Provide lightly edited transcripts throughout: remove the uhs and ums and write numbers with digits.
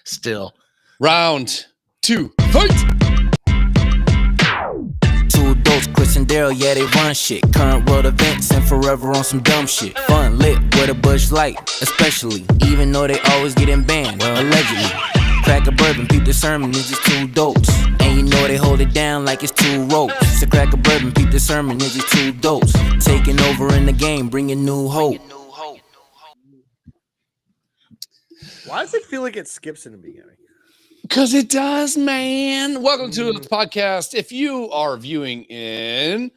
Still. Round 2, fight! Two adults, Chris and Daryl, yeah, they run shit. Current world events and forever on some dumb shit. Fun lit with a Bush Light, especially. Even though they always getting banned, allegedly. Crack a bourbon, peep the sermon, it's just two dolts. And you know they hold it down like it's two ropes. So crack a bourbon, peep the sermon, it's just two dolts. Taking over in the game, bringing new hope. Why does it feel like it skips in the beginning? Because it does, man. Welcome to the podcast. If you are viewing in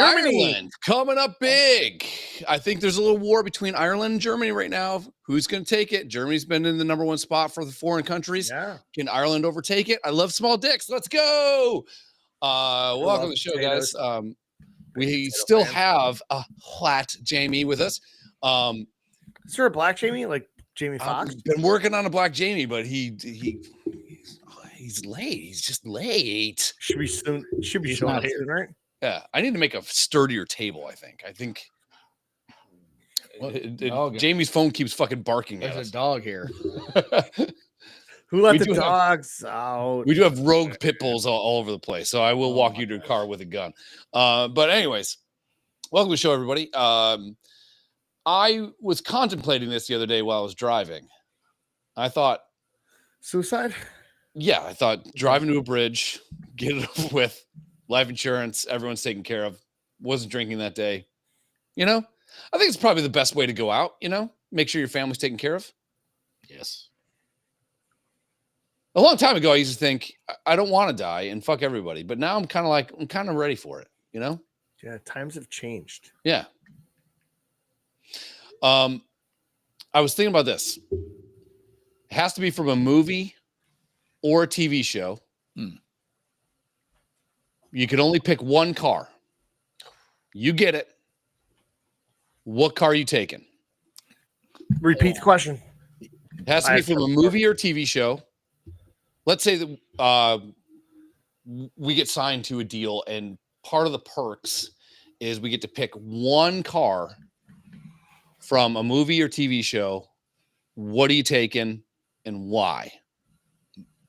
Ireland, coming up big. I think there's a little war between Ireland and Germany right now. Who's going to take it? Germany's been in the number 1 spot for the foreign countries. Yeah. Can Ireland overtake it? I love small dicks. Let's go. Welcome to the show, guys. We still have a flat Jamie with us. Is there a black Jamie? Like Jamie Foxx? I've been working on a black Jamie, but he's late. He's just late. Should be showing up soon, right? Yeah, I need to make a sturdier table. I think. Jamie's phone keeps fucking barking at us. There's a dog here. Who let the dogs out? We do have rogue pit bulls all over the place, so I will walk you to a car with a gun. But anyways, welcome to the show, everybody. I was contemplating this the other day while I was driving. I thought, suicide? Yeah, I thought driving to a bridge, get it over with, life insurance, everyone's taken care of. Wasn't drinking that day. You know, I think it's probably the best way to go out, you know, make sure your family's taken care of. Yes. A long time ago, I used to think I don't want to die and fuck everybody. But now I'm kind of ready for it, you know? Yeah, times have changed. Yeah. I was thinking about this. It has to be from a movie or a TV show. You can only pick one car. You get it. What car are you taking? Repeat the question. It has to be from a movie or TV show. Let's say that we get signed to a deal, and part of the perks is we get to pick one car from a movie or TV show. What are you taking and why?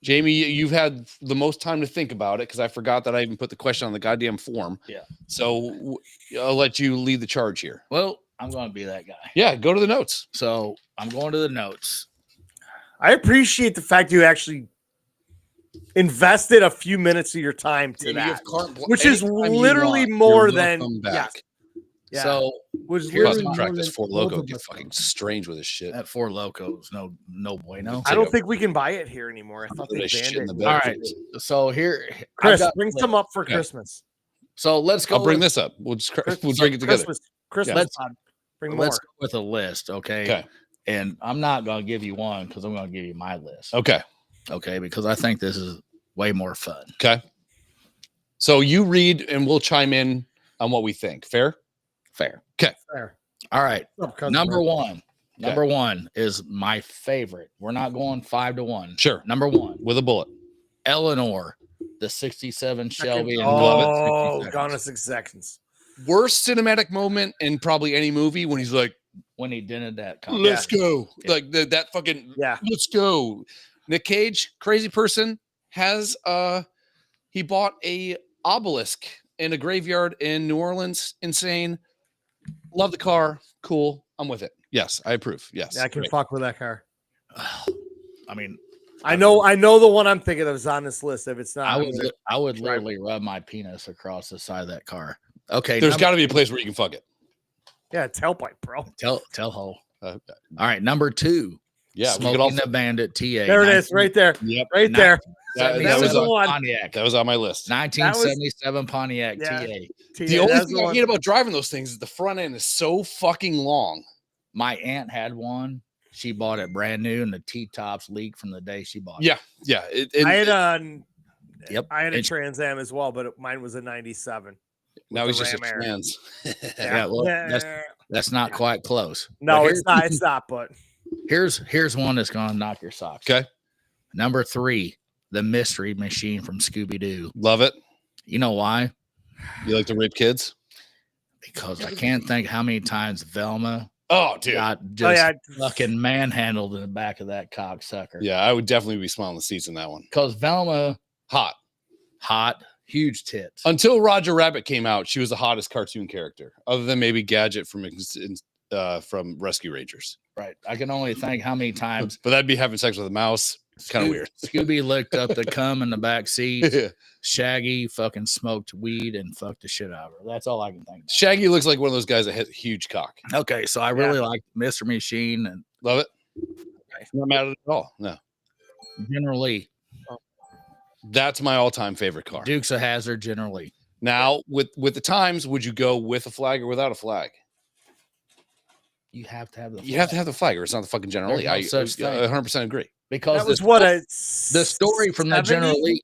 Jamie, you've had the most time to think about it because I forgot that I even put the question on the goddamn form. Yeah. So I'll let you lead the charge here. Well, I'm going to be that guy. Yeah, go to the notes. So I'm going to the notes. I appreciate the fact you actually invested a few minutes of your time to that, which is literally more than back. Yeah. So was practice Four Loco get fucking strange with his shit. That Four Locos, no bueno. I don't think we can buy it here anymore. I thought they banned it. All right, so here, Chris, bring some up for Christmas. So let's go. I'll bring this up. We'll drink it together. Christmas. Bring more. Let's go with a list, okay? And I'm not going to give you one because I'm going to give you my list. Okay, because I think this is way more fun. Okay. So you read and we'll chime in on what we think. Fair. Okay. Fair. All right. Number one is my favorite. We're not going 5-1. Sure. Number one with a bullet. Eleanor, the 67 Shelby. Gone in 6 seconds. Worst cinematic moment in probably any movie when he's like, when he did that. Let's go. Yeah. Like that fucking, let's go. Nick Cage, crazy person, has, he bought a obelisk in a graveyard in New Orleans. Insane. Love the car. Cool. I'm with it. Yes, I approve. Yes. Yeah, I can fuck with that car. I mean, I know the one I'm thinking of is on this list. If it's not, I would literally rub my penis across the side of that car. Okay. There's got to be a place where you can fuck it. Yeah, tailpipe, bro. Tell hole. All right, number 2. Yeah, Smoking the Bandit TA. There it is, right there. Yep, right there. That was the one. Pontiac. That was on my list. 1977 Pontiac TA. The only thing I hate about driving those things is the front end is so fucking long. My aunt had one. She bought it brand new, and the T-tops leaked from the day she bought it. Yeah. I had a Trans Am as well, but mine was a 97. Now he's just a trans. That's not quite close. No, it's not. It's not. But here's one that's gonna knock your socks. Okay. Number 3, the Mystery Machine from Scooby-Doo. Love it. You know why? You like to rape kids? Because I can't think how many times Velma Oh, dude. got just fucking manhandled in the back of that cocksucker. Yeah, I would definitely be smelling the seats in that one. Because Velma, hot, huge tits. Until Roger Rabbit came out, she was the hottest cartoon character, other than maybe Gadget from Rescue Rangers. Right. I can only think how many times. But that'd be having sex with a mouse. It's kind of weird. Scooby licked up the cum in the back seat. Yeah. Shaggy fucking smoked weed and fucked the shit out of her. That's all I can think of. Shaggy looks like one of those guys that has a huge cock. Okay, so I really like Mr. Machine and love it. Okay. Not mad at it at all. No. Generally. That's my all-time favorite car. Dukes of Hazzard, generally. Now, with the times, would you go with a flag or without a flag? You have to have the flag. You have to have the flag, or it's not the fucking General Lee. I 100% agree. Because that was what the story from 70? The General Lee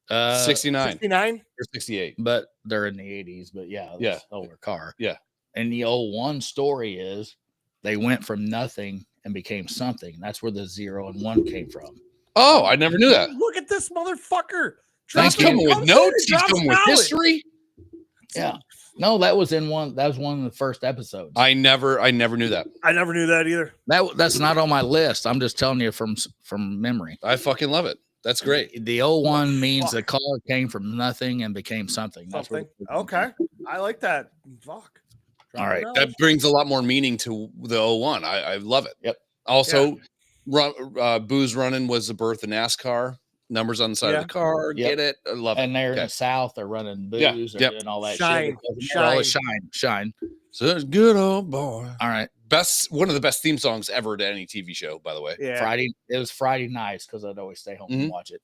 69 or 68, but they're in the 80s. But yeah, older car. Yeah, and the 01 story is they went from nothing and became something. That's where the 0 and 1 came from. Oh, I never knew that. Look at this motherfucker. He's coming with notes. He's coming with history. Yeah. No, that was one of the first episodes. I never knew that. I never knew that either. That's not on my list. I'm just telling you from memory. I fucking love it. That's great. The 01 means the car came from nothing and became something. Okay. I like that. Fuck. All right. That brings a lot more meaning to the 01. I love it. Yep. Also, Booze Running was the birth of NASCAR. Numbers on the side of the car. Get it? I love it. And they're in the South. They're running booze and all that shine. So it's good old boy. All right. One of the best theme songs ever to any TV show, by the way. Yeah. It was Friday nights because I'd always stay home and watch it.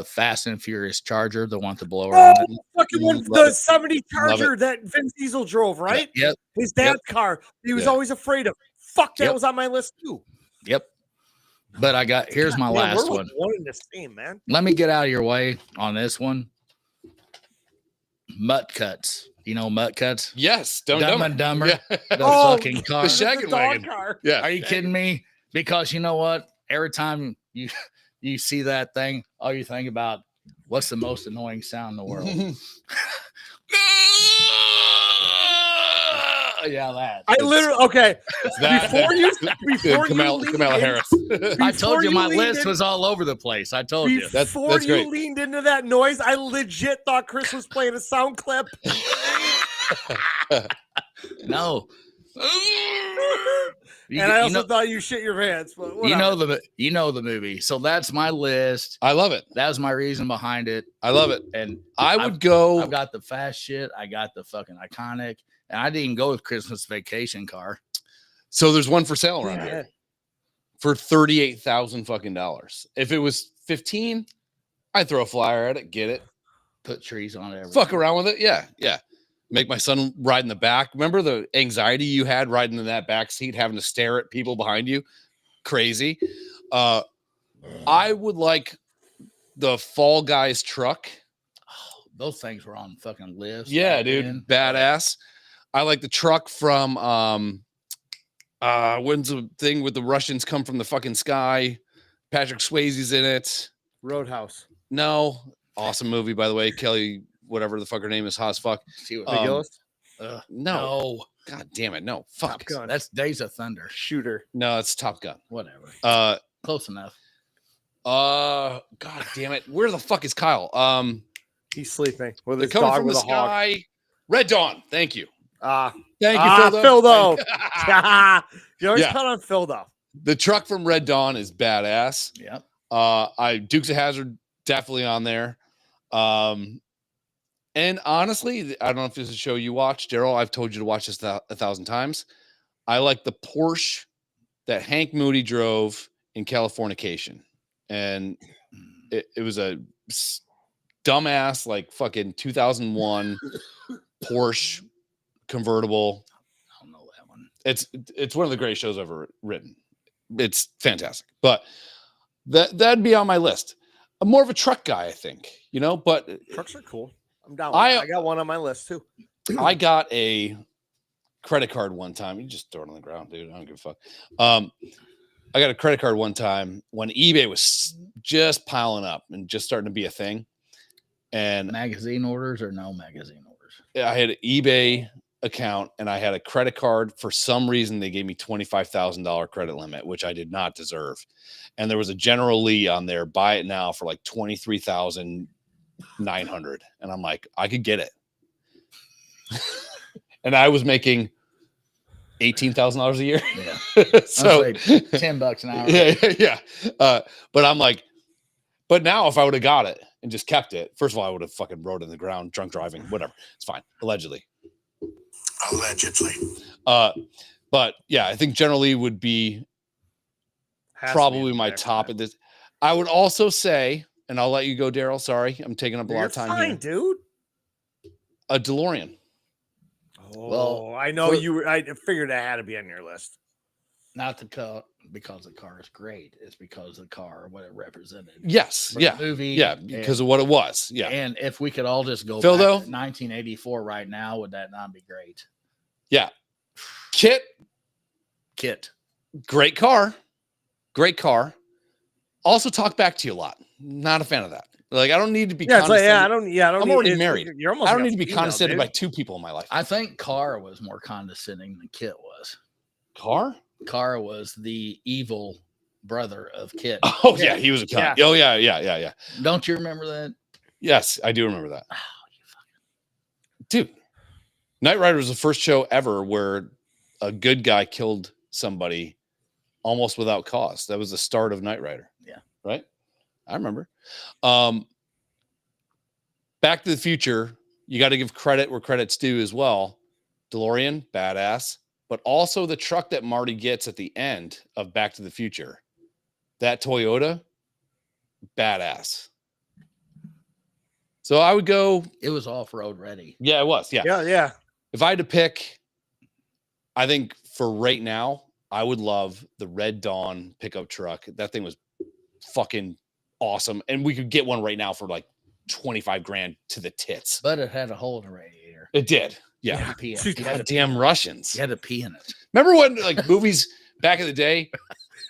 Fast and Furious Charger, the one with the blower on it. Fucking one, the 70 Charger that Vin Diesel drove, right? Yep. His dad's car. He was always afraid of. Fuck, that was on my list too. Yep. But here's my last one. One in the same, man. Let me get out of your way on this one. Mutt Cuts. You know Mutt Cuts? Yes. Dumb and Dumber. Yeah. The fucking car. The shaggin' wagon. Car. Yeah. Are you kidding me? Because you know what? Every time you see that thing, all you think about what's the most annoying sound in the world. Yeah, that. I literally before Kamala Harris. I told you my list was all over the place. I told you. That's you great. Leaned into that noise, I legit thought Chris was playing a sound clip. No. And I also thought you shit your pants, but whatever. you know the movie. So that's my list. I love it. That was my reason behind it. I love it. And I've got the fast shit. I got the fucking iconic. And I didn't go with Christmas Vacation car. So there's one for sale around here for $38,000 fucking dollars. If it was 15, I'd throw a flyer at it, get it, put trees on it, fuck around with it. Yeah. Make my son ride in the back. Remember the anxiety you had riding in that back seat, having to stare at people behind you? Crazy. I would like the Fall Guys truck. Oh, those things were on fucking lists. Yeah, dude. Man. Badass. I like the truck from when's the thing with the Russians come from the fucking sky? Patrick Swayze's in it. Roadhouse. No. Awesome movie, by the way. Kelly, whatever the fuck her name is, hot as fuck. No. God damn it. No. Fuck. Top Gun. That's Days of Thunder. Shooter. No, it's Top Gun. Whatever. Close enough. God damn it. Where the fuck is Kyle? He's sleeping with his dog from with the sky. Hog. Red Dawn. Thank you. Thank you, Phildo. You always count on Phildo. The truck from Red Dawn is badass. Yep. Dukes of Hazzard definitely on there. And honestly, I don't know if this is a show you watch, Daryl. I've told you to watch this 1,000 times. I like the Porsche that Hank Moody drove in Californication, and it was a dumbass like fucking 2001 Porsche convertible. I don't know that one. It's one of the greatest shows ever written. It's fantastic, but that'd be on my list. I'm more of a truck guy, I think, but trucks are cool. I'm down. I got one on my list too. I got a credit card one time. You just throw it on the ground, dude. I don't give a fuck. I got a credit card one time when eBay was just piling up and just starting to be a thing. And magazine orders or no magazine orders? I had eBay account and I had a credit card. For some reason, they gave me $25,000 credit limit, which I did not deserve. And there was a General Lee on there, buy it now for like $23,900. And I'm like, I could get it. And I was making $18,000 a year. Yeah. So $10 an hour. Yeah. But I'm like, but now if I would have got it and just kept it, first of all, I would have fucking rode in the ground, drunk driving, whatever. It's fine. Allegedly. But yeah, I think General Lee would be probably my top at this. I would also say, and I'll let you go, Daryl. Sorry, I'm taking up a lot of time here. Dude. A DeLorean. Oh, well, I know you were. I figured that had to be on your list. Not the car because the car is great. It's because the car, what it represented. Yes. Yeah. Movie. Yeah. Because of what it was. Yeah. And if we could all just go Phil, back though, to 1984 right now, would that not be great? Yeah. Kit. Great car. Also talk back to you a lot. Not a fan of that. Like, I don't need to be. Yeah, it's like, I don't. I'm already married. You're almost. I don't need to be condescended by two people in my life. I think Car was more condescending than Kit was. Car was the evil brother of Kit. Oh yeah, he was a cunt. Yeah. Oh yeah. Don't you remember that? Yes, I do remember that. Oh, you fucking dude. Knight Rider was the first show ever where a good guy killed somebody almost without cause. That was the start of Knight Rider. Yeah. Right? I remember. Back to the Future, you got to give credit where credit's due as well. DeLorean, badass. But also the truck that Marty gets at the end of Back to the Future. That Toyota, badass. So I would go. It was off-road ready. Yeah, it was. Yeah. Yeah. If I had to pick, I think for right now, I would love the Red Dawn pickup truck. That thing was fucking awesome. And we could get one right now for like 25 grand to the tits. But it had a hole in the radiator. It did. Yeah. You had to pee in it. Goddamn Russians. You had to pee in it. Remember when like movies back in the day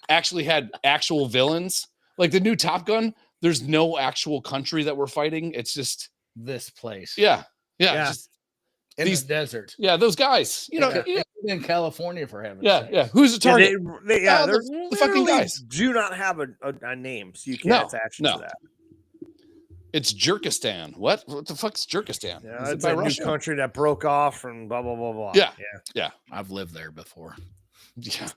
actually had actual villains? Like the new Top Gun, there's no actual country that we're fighting. It's just this place. Yeah. Just in the desert. Yeah, those guys. You know, in California for heaven's sake. Yeah. Who's the target? They're the fucking guys. Do not have a name, so you can't attach to that. It's Jerkistan. What the fuck's Jerkistan? Yeah, it's a new country that broke off and blah blah blah blah. Yeah. I've lived there before. Yeah.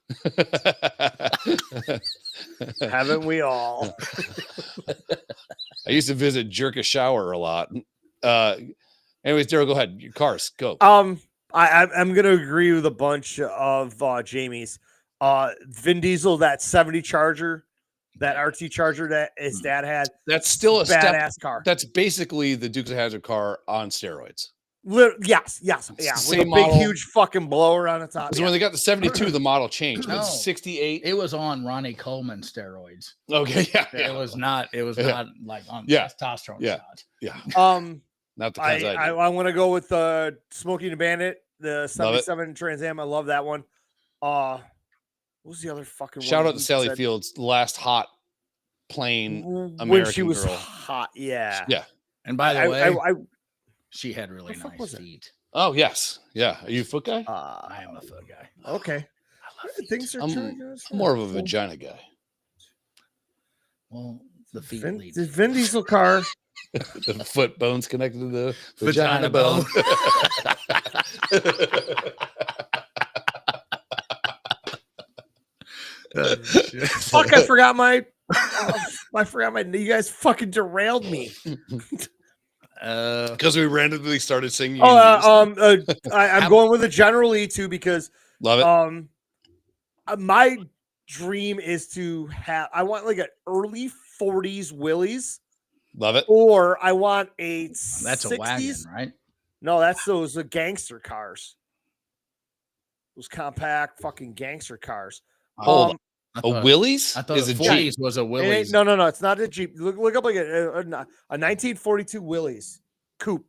Haven't we all? I used to visit Jerkishower a lot. Anyways, Daryl, go ahead. Your cars, go. I'm gonna agree with a bunch of Jamie's. Vin Diesel, that 70 Charger, that RT Charger that his dad had. That's still a badass car. That's basically the Dukes of Hazzard car on steroids. Yes, yeah. With a big, huge fucking blower on the top. So when they got the 72, the model changed. But 68, it was on Ronnie Coleman steroids. Okay, yeah. It was not like on testosterone shots. Yeah. Not the kinds I want to go with the Smokey the Bandit, the 77 Trans Am. I love that one. What was the other fucking shout one out to Sally Fields, the last hot plain American when she was girl. hot, yeah. And by the way, she had really nice feet. Oh yes, yeah. Are you a foot guy? I am a foot guy. Okay, I love feet. Things are I'm more of a vagina guy. Well, the feet lead. The Vin Diesel car. The foot bone's connected to the vagina bone. Fuck! I forgot my. You guys fucking derailed me. Because we randomly started singing. I'm going with a General Lee too because love it. My dream is to have. I want like an early 40s Willys. Love it. Or I want a. That's 60s. A wagon, right? No, that's those gangster cars. Those compact fucking gangster cars. A Willys? I thought a Jeep was a Willys. No. It's not a Jeep. Look up like a 1942 Willys coupe.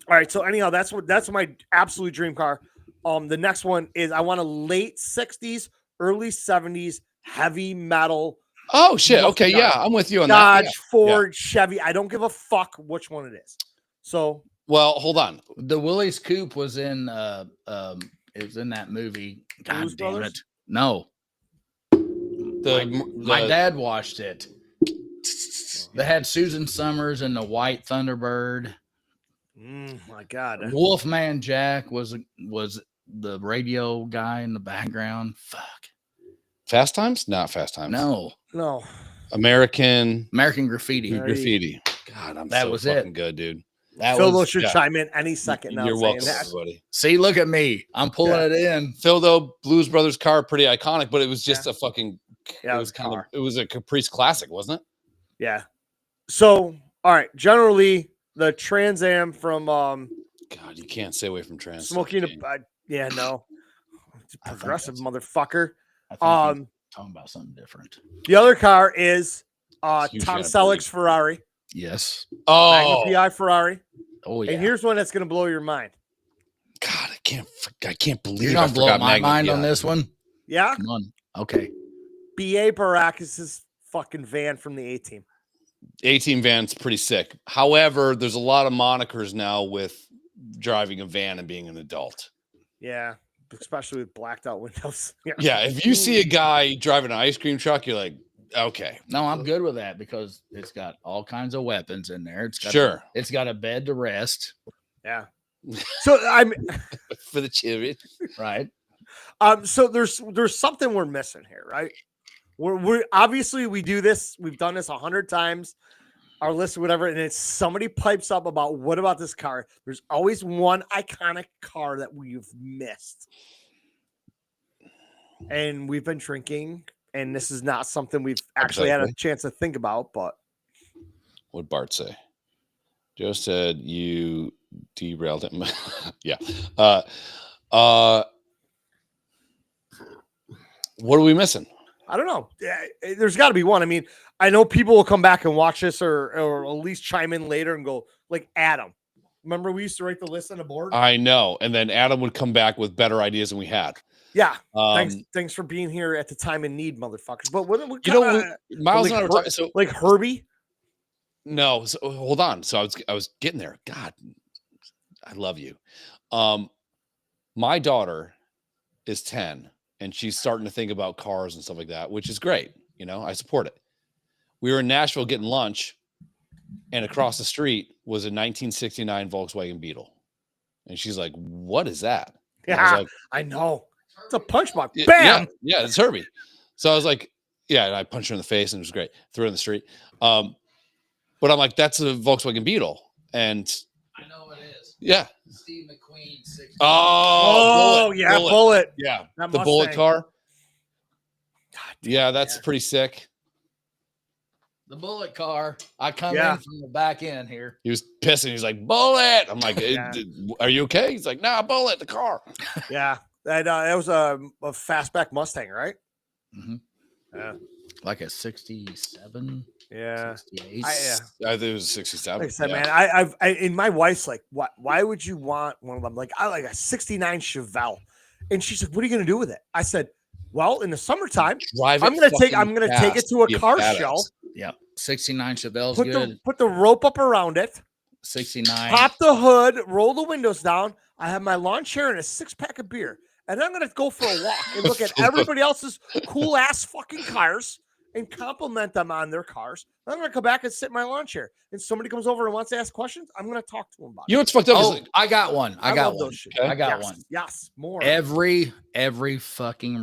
All right. So anyhow, that's my absolute dream car. The next one is I want a late 60s, early 70s heavy metal. Oh shit. Okay. Yeah. I'm with you on Dodge, that. Ford, Chevy. I don't give a fuck which one it is. So Well, hold on. The Willie's Coupe was in it was in that movie. God Blues damn Brothers? it. No. My dad watched it. They had Susan Summers and the White Thunderbird. My God. Wolfman Jack was the radio guy in the background. Fuck. Fast Times? Not Fast Times. No. American Graffiti. Graffiti. God, That so was fucking it. good, dude. Phil should chime in any second now. You're saying welcome, that. everybody. See, look at me. I'm pulling it in. Phil, though, Blues Brothers car, pretty iconic, but it was just a fucking. Yeah, it was a Caprice classic, wasn't it? Yeah. So, all right. Generally, the Trans Am from God, you can't stay away from trans. smoking. No. It's a progressive motherfucker. I think I'm talking about something different. The other car is Tom Huge fan of Selleck's Ferrari. Yes. Oh, Magna PI Ferrari. Oh yeah. And here's one that's going to blow your mind. God, I can't believe You're gonna blow forgot my Magna mind PI. on this one. Yeah. Come on. Okay. B.A. Baracus' fucking van from the A-Team. A-Team van's pretty sick. However, there's a lot of monikers now with driving a van and being an adult. Yeah. Especially with blacked out windows. Yeah, if you see a guy driving an ice cream truck, you're like, okay. No, I'm good with that because it's got all kinds of weapons in there. It's got it's got a bed to rest. Yeah. So I'm for the children. Right. So there's something we're missing here, right? We're obviously we do this, we've done this 100 times, our list or whatever, and it's somebody pipes up about what about this car? There's always one iconic car that we've missed. And we've been drinking, and this is not something we've actually had a chance to think about, but what'd Bart say? Joe said you derailed him. Yeah. What are we missing? I don't know. There's got to be one. I mean, I know people will come back and watch this or at least chime in later and go, like Adam. Remember we used to write the list on the board? I know. And then Adam would come back with better ideas than we had. Yeah. Thanks for being here at the time in need, motherfuckers. But what Miles like, and I were talking. So like Herbie? No, so hold on. So I was getting there. God, I love you. My daughter is 10 and she's starting to think about cars and stuff like that, which is great. You know, I support it. We were in Nashville getting lunch, and across the street was a 1969 Volkswagen Beetle. And she's like, what is that? And Yeah, like, I know. It's a punch box. Bam! Yeah, it's Herbie. So I was like, yeah, and I punched her in the face and it was great. Threw her in the street. But I'm like, that's a Volkswagen Beetle. And I know it is. Yeah. Steve McQueen. Bullet. Bullet. Yeah. That The Bullet Mustang. car. Yeah, that's pretty sick. The Bullet car. I come Yeah. in from the back end here. He was pissing. He's like, Bullet. I'm like, Yeah. Are you okay? He's like, nah, Bullet, the car. Yeah. That was a fastback Mustang, right? Mm-hmm. Yeah. Like a 67. Yeah. 68. I think it was 67. Like I said, Yeah. man, I and my wife's like, why would you want one of them? Like, I like a 69 Chevelle. And she's like, what are you gonna do with it? I said, well, in the summertime, Drive it I'm gonna take fucking it to a fast. Be car badass. show. Yeah. 69 Chevelle's good. Put the rope up around it, 69. pop the hood, roll the windows down. I have my lawn chair and a 6-pack of beer. And I'm gonna go for a walk and look at everybody else's cool ass fucking cars and compliment them on their cars. I'm gonna come back and sit in my lawn chair. And somebody comes over and wants to ask questions, I'm gonna talk to them about it. You know what's fucked up? Oh, is like, I got one. I got love one. those shit. I got Yes, one. Yes, more. Every fucking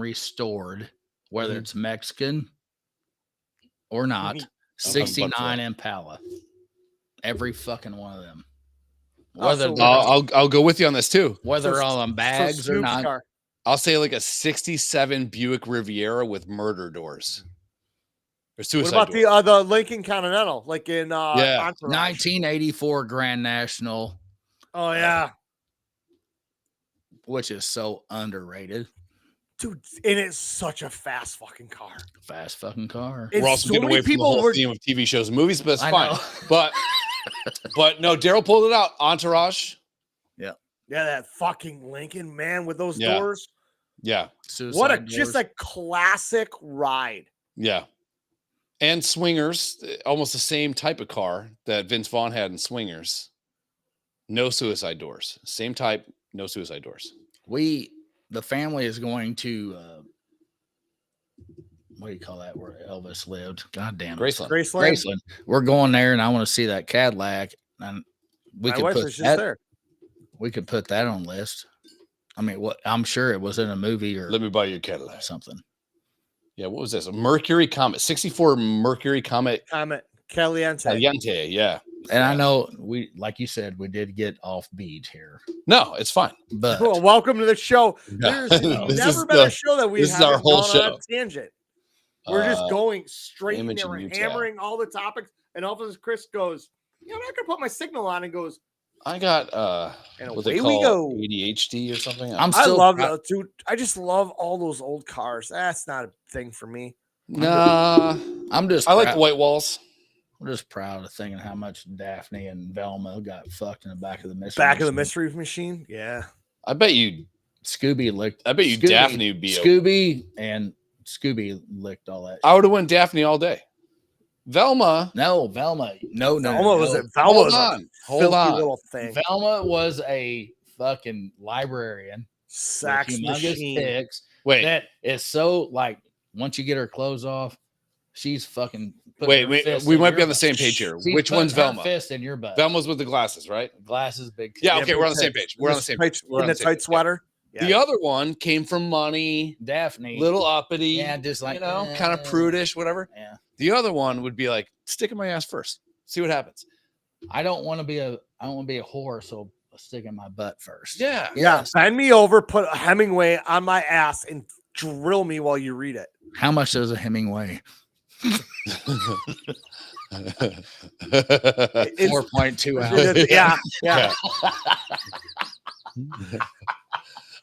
whether Mhm. it's Mexican or not, Mhm. 69 Impala. Every fucking one of them. Oh, Whether so- they're- I'll go with you on this too. whether So- all on bags or Snoop's not. car. I'll say like a 67 Buick Riviera with murder doors. Or What suicide about doors. the Lincoln Continental, like in Yeah. Entourage? 1984 Grand National, Oh yeah, which is so underrated. dude, and it's such a fast fucking car. Fast fucking car. And We're also so getting many away from the people whole were- theme of TV shows and movies, but it's I fine. know. But no, Daryl pulled it out. Entourage. Yeah, that fucking Lincoln, man, with those Yeah. doors. Yeah. Suicide Just doors. a classic ride. Yeah. And Swingers, almost the same type of car that Vince Vaughn had in Swingers. No suicide doors. Same type. No suicide doors. The family is going to what do you call that? Where Elvis lived? God damn it, Graceland. Graceland. We're going there, and I want to see that Cadillac. And we My could wife put was just that. there. We could put that on list. I mean, what? I'm sure it was in a movie or Let me buy you a Cadillac. something. Yeah, what was this? A Mercury Comet. 64 Mercury Comet. Comet Caliente. Caliente, yeah. And I know we, like you said, we did get off beat here, No, it's fine. but Well, welcome to the show. There's This never is been the- a show that we this is our haven't whole gone on show. a tangent. We're just going straight in image there. and We're new tab. hammering all the topics. And all of a sudden, Chris goes, "Yeah, I'm not gonna put my signal on," and goes, I got and what away they we call go. ADHD or something. I'm I still love proud- those, dude. I just love all those old cars. That's not a thing for me. Nah, I'm just I like proud- the white walls. I'm just proud of thinking how much Daphne and Velma got fucked in the back of the mystery. Back of the Machine. mystery machine. Yeah. I bet you Scooby licked. I bet you Scooby- Daphne would be Scooby and Scooby licked all that. I would have went Daphne all day. Velma. No, Velma. No, Velma was no. it? Velma Hold was a on. Hold filthy on. little thing. Velma was a fucking librarian. with Sax humongous machine. tits Wait, that is so like once you get her clothes off, she's fucking. putting wait, her wait. fist We in might your be on the butt. same page here. She's Which putting one's her Velma? Fist in your butt. Velma's with the glasses, right? Glasses, big. Yeah, tits. okay, we're on the same page. We're on the same page. We're In on the the same tight page. sweater. The other one came from money, Daphne, little uppity, yeah, just like you know, kind of prudish, whatever. Yeah, The other one would be like, stick in my ass first, see what happens. I don't want to be a whore, so I'll stick in my butt first. Yeah. Yeah. Yes. Bend me over, put a Hemingway on my ass, and drill me while you read it. How much does a Hemingway? It's- 4.2 ounces. yeah. Yeah.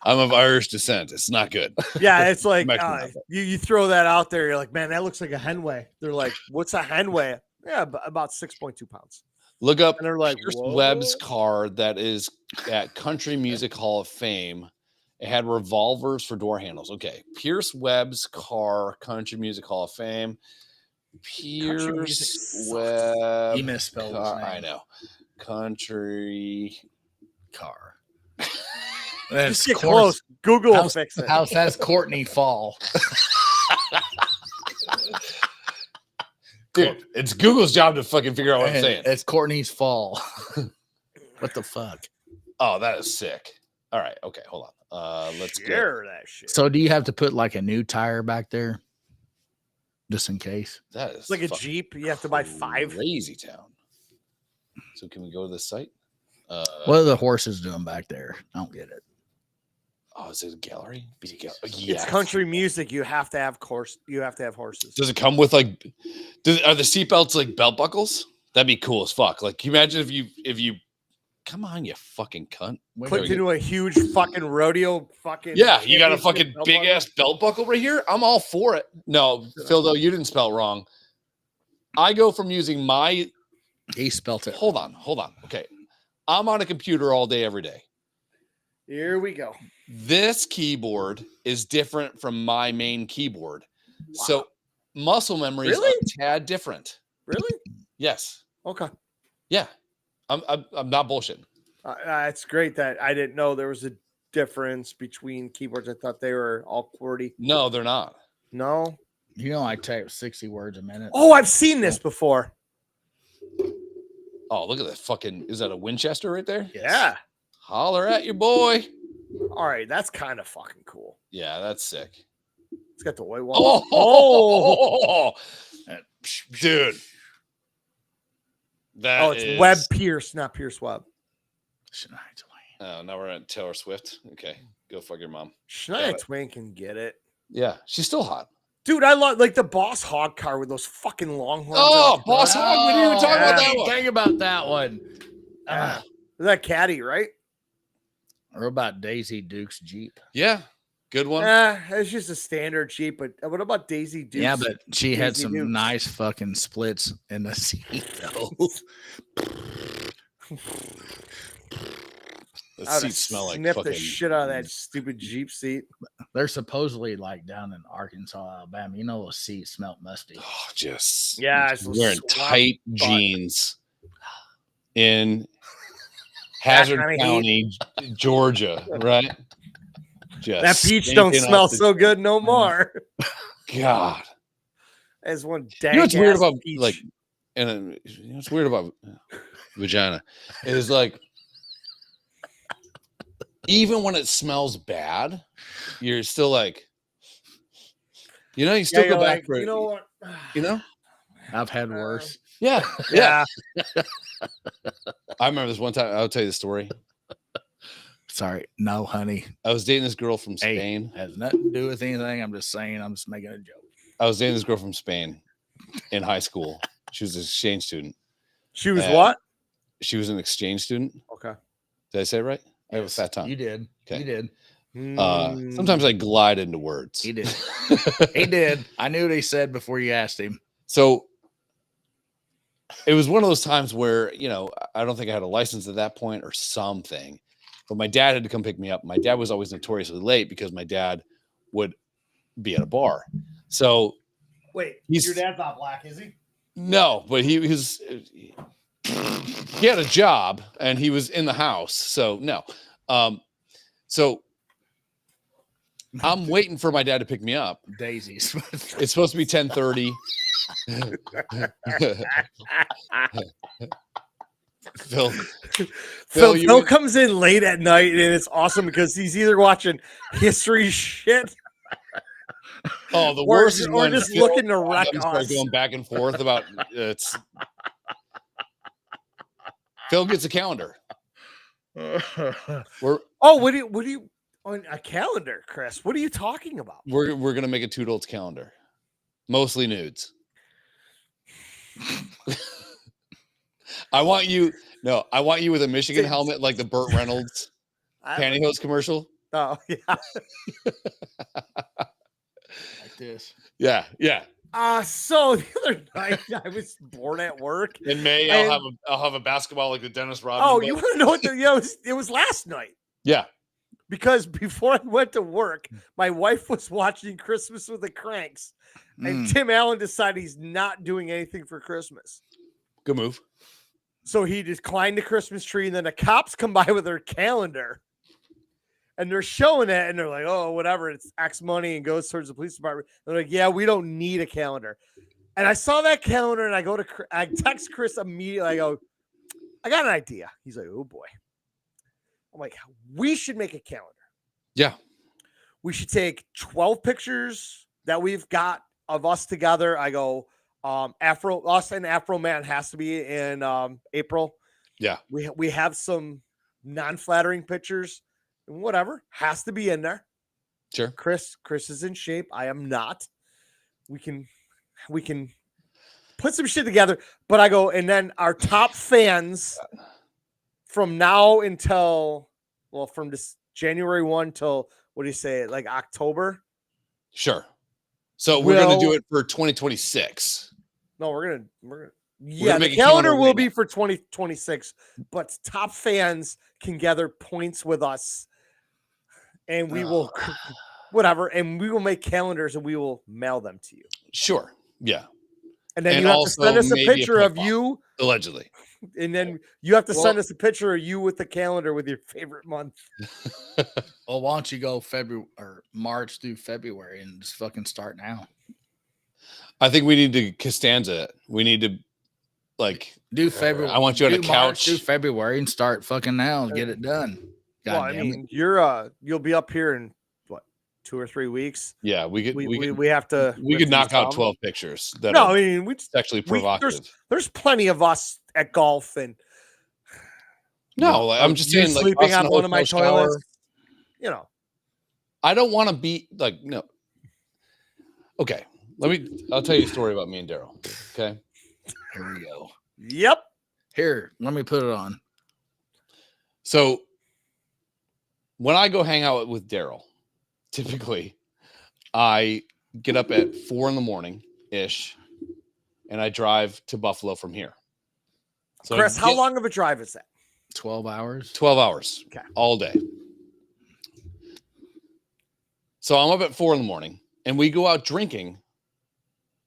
I'm of Irish descent. It's not good. Yeah, it's like Imagine that. you throw that out there. You're like, man, that looks like a Henway. They're like, what's a Henway? Yeah, about 6.2 pounds. Look up And they're like, Pierce "Whoa." Webb's car that is at Country Music Hall of Fame. It had revolvers for door handles. Okay, Pierce Webb's car, Country Music Hall of Fame. Country music Pierce sucks. Webb. He misspelled his car, name. I know. Country. Car. Just get close. Google will How's, fix it. how's that's Courtney Fall? Dude, it's Google's job to fucking figure out what I'm saying. It's Courtney's Fall. What the fuck? Oh, that is sick. All right. Okay, hold on. Let's get. Share that shit. So do you have to put like a new tire back there, just in case? That is It's like a fucking Jeep. You have to buy 5. Crazy town. So can we go to this site? What are the horses doing back there? I don't get it. Oh, is it a gallery? It's country music. You have to have You have to have horses. Does it come with like? Are the seatbelts like belt buckles? That'd be cool as fuck. Like, can you imagine if you? Come on, you fucking cunt. Clipped into a huge fucking rodeo fucking. Yeah, you got a fucking belt big buckle. ass belt buckle right here. I'm all for it. No, Phil, though, you didn't spell it wrong. I go from using my. He spelt it. Hold on. Okay, I'm on a computer all day, every day. Here we go. This keyboard is different from my main keyboard. So muscle memory is Really? a tad different. Really? Yes. Okay. Yeah. I'm not bullshitting. It's great that I didn't know there was a difference between keyboards. I thought they were all QWERTY. No, they're not. No. You know, I type 60 words a minute. Oh, I've seen this before. Oh, look at that fucking, is that a Winchester right there? Yes. Yeah. Holler at your boy. All right. That's kind of fucking cool. Yeah, that's sick. It's got the white wall. Oh, dude. That Oh, it's Webb Pierce, not Pierce Webb. Shania Twain. Oh, now we're at Taylor Swift. Okay, go fuck your mom. Shania Twain can get it. Yeah, she's still hot. Dude, I love like the Boss Hog car with those fucking long horns. Oh, on it. Boss Hog. We didn't even talk about that one. Think about that one. Yeah. Is that Caddy, right? Or about Daisy Duke's Jeep. Yeah, good one. It's just a standard Jeep, but what about Daisy Duke? Yeah, but she had Daisy some Dukes. nice fucking splits in the seat, though. The I would seats smell like sniff fucking. the shit out of that stupid Jeep seat. They're supposedly like down in Arkansas, Alabama. You know, those seats smell musty. Oh, just Yeah, it's those wearing swamp tight butt. jeans in Hazard kind of County, Georgia, right? Just That peach don't stinking smell up the- so good no more. God. As one You dank know what's weird about peach. like, and you know what's weird about vagina is like, even when it smells bad, you're still like, you still go back like, for it. you know what? You know? I've had worse. Yeah. Yeah. Yeah. I remember this one time. I'll tell you the story. Sorry, no, honey. I was dating this girl from Hey, Spain. has nothing to do with anything. I'm just saying. I'm just making a joke. I was dating this girl from Spain in high school. She was an exchange student. She was And what? She was an exchange student. Okay. Did I say it right? I have a Yes, fat tongue. You did. Okay. You did. Sometimes I glide into words. He did. He did. I knew what he said before you asked him. So it was one of those times where, I don't think I had a license at that point or something, but my dad had to come pick me up. My dad was always notoriously late because my dad would be at a bar. So Wait, He's- your dad's not black, is he? no, but he had a job and he was in the house. So no. So I'm waiting for my dad to pick me up. Daisies. It's supposed to be 10:30. Phil comes in late at night and it's awesome because he's either watching history shit Oh, the or, worst is or when just Phil looking to and wreck them start us. going back and forth about it's. Phil gets a calendar. We're Oh, what do you on a calendar, Chris? What are you talking about? we're gonna make a two adults calendar, mostly nudes. I want you with a Michigan helmet like the Burt Reynolds pantyhose commercial. Oh yeah. Like this. Yeah. So the other night I was bored at work. In May, I'll have a basketball like the Dennis Rodman. Oh, ball. you want to know what it was last night. Yeah. Because before I went to work, my wife was watching Christmas with the Cranks, and Tim Allen decided he's not doing anything for Christmas. Good move. So he declined the Christmas tree, and then the cops come by with their calendar, and they're showing it, and they're like, "Oh, whatever, it's X money," and goes towards the police department. They're like, "Yeah, we don't need a calendar." And I saw that calendar, and I text Chris immediately. I go, "I got an idea." He's like, "Oh boy." I'm like, we should make a calendar. Yeah. We should take 12 pictures that we've got of us together. I go, us and Afro Man has to be in April. Yeah. We have some non-flattering pictures. Whatever has to be in there. Sure. Chris is in shape. I am not. We can put some shit together. But I go, and then our top fans from now until, from this January 1 till, what do you say, like October? Sure. So we're going to do it for 2026. No, we're gonna gonna the make a calendar calendar will right be now. for 2026, but top fans can gather points with us, and we will whatever, and we will make calendars and we will mail them to you. Sure. Yeah. And then And you have to also send us a maybe a picture of pickup. you, Allegedly. and then you have to send Well- us a picture of you with the calendar with your favorite month. Well, why don't you go February or March through February and just fucking start now? I think we need to Costanza. We need to Do February. I want you on a do March, couch. Do February and start fucking now and get it done. Well, I mean, you'll be up here in what, 2 or 3 weeks. Yeah, we have to. could knock out 12 pictures that No, are I mean, we just, sexually provocative. there's plenty of us at golf, and No, I'm just you saying, like, sleeping us in on a one of my hotel shower. toilets. You know, I don't want to be like, no. Okay, I'll tell you a story about me and Daryl. Okay. Here we go. yep. Here, let me put it on. So when I go hang out with Daryl, typically I get up at 4 a.m. ish, and I drive to Buffalo from here. So Chris, I how get long of a drive is that? 12 hours. 12 hours. Okay. All day. So I'm up at 4 a.m. and we go out drinking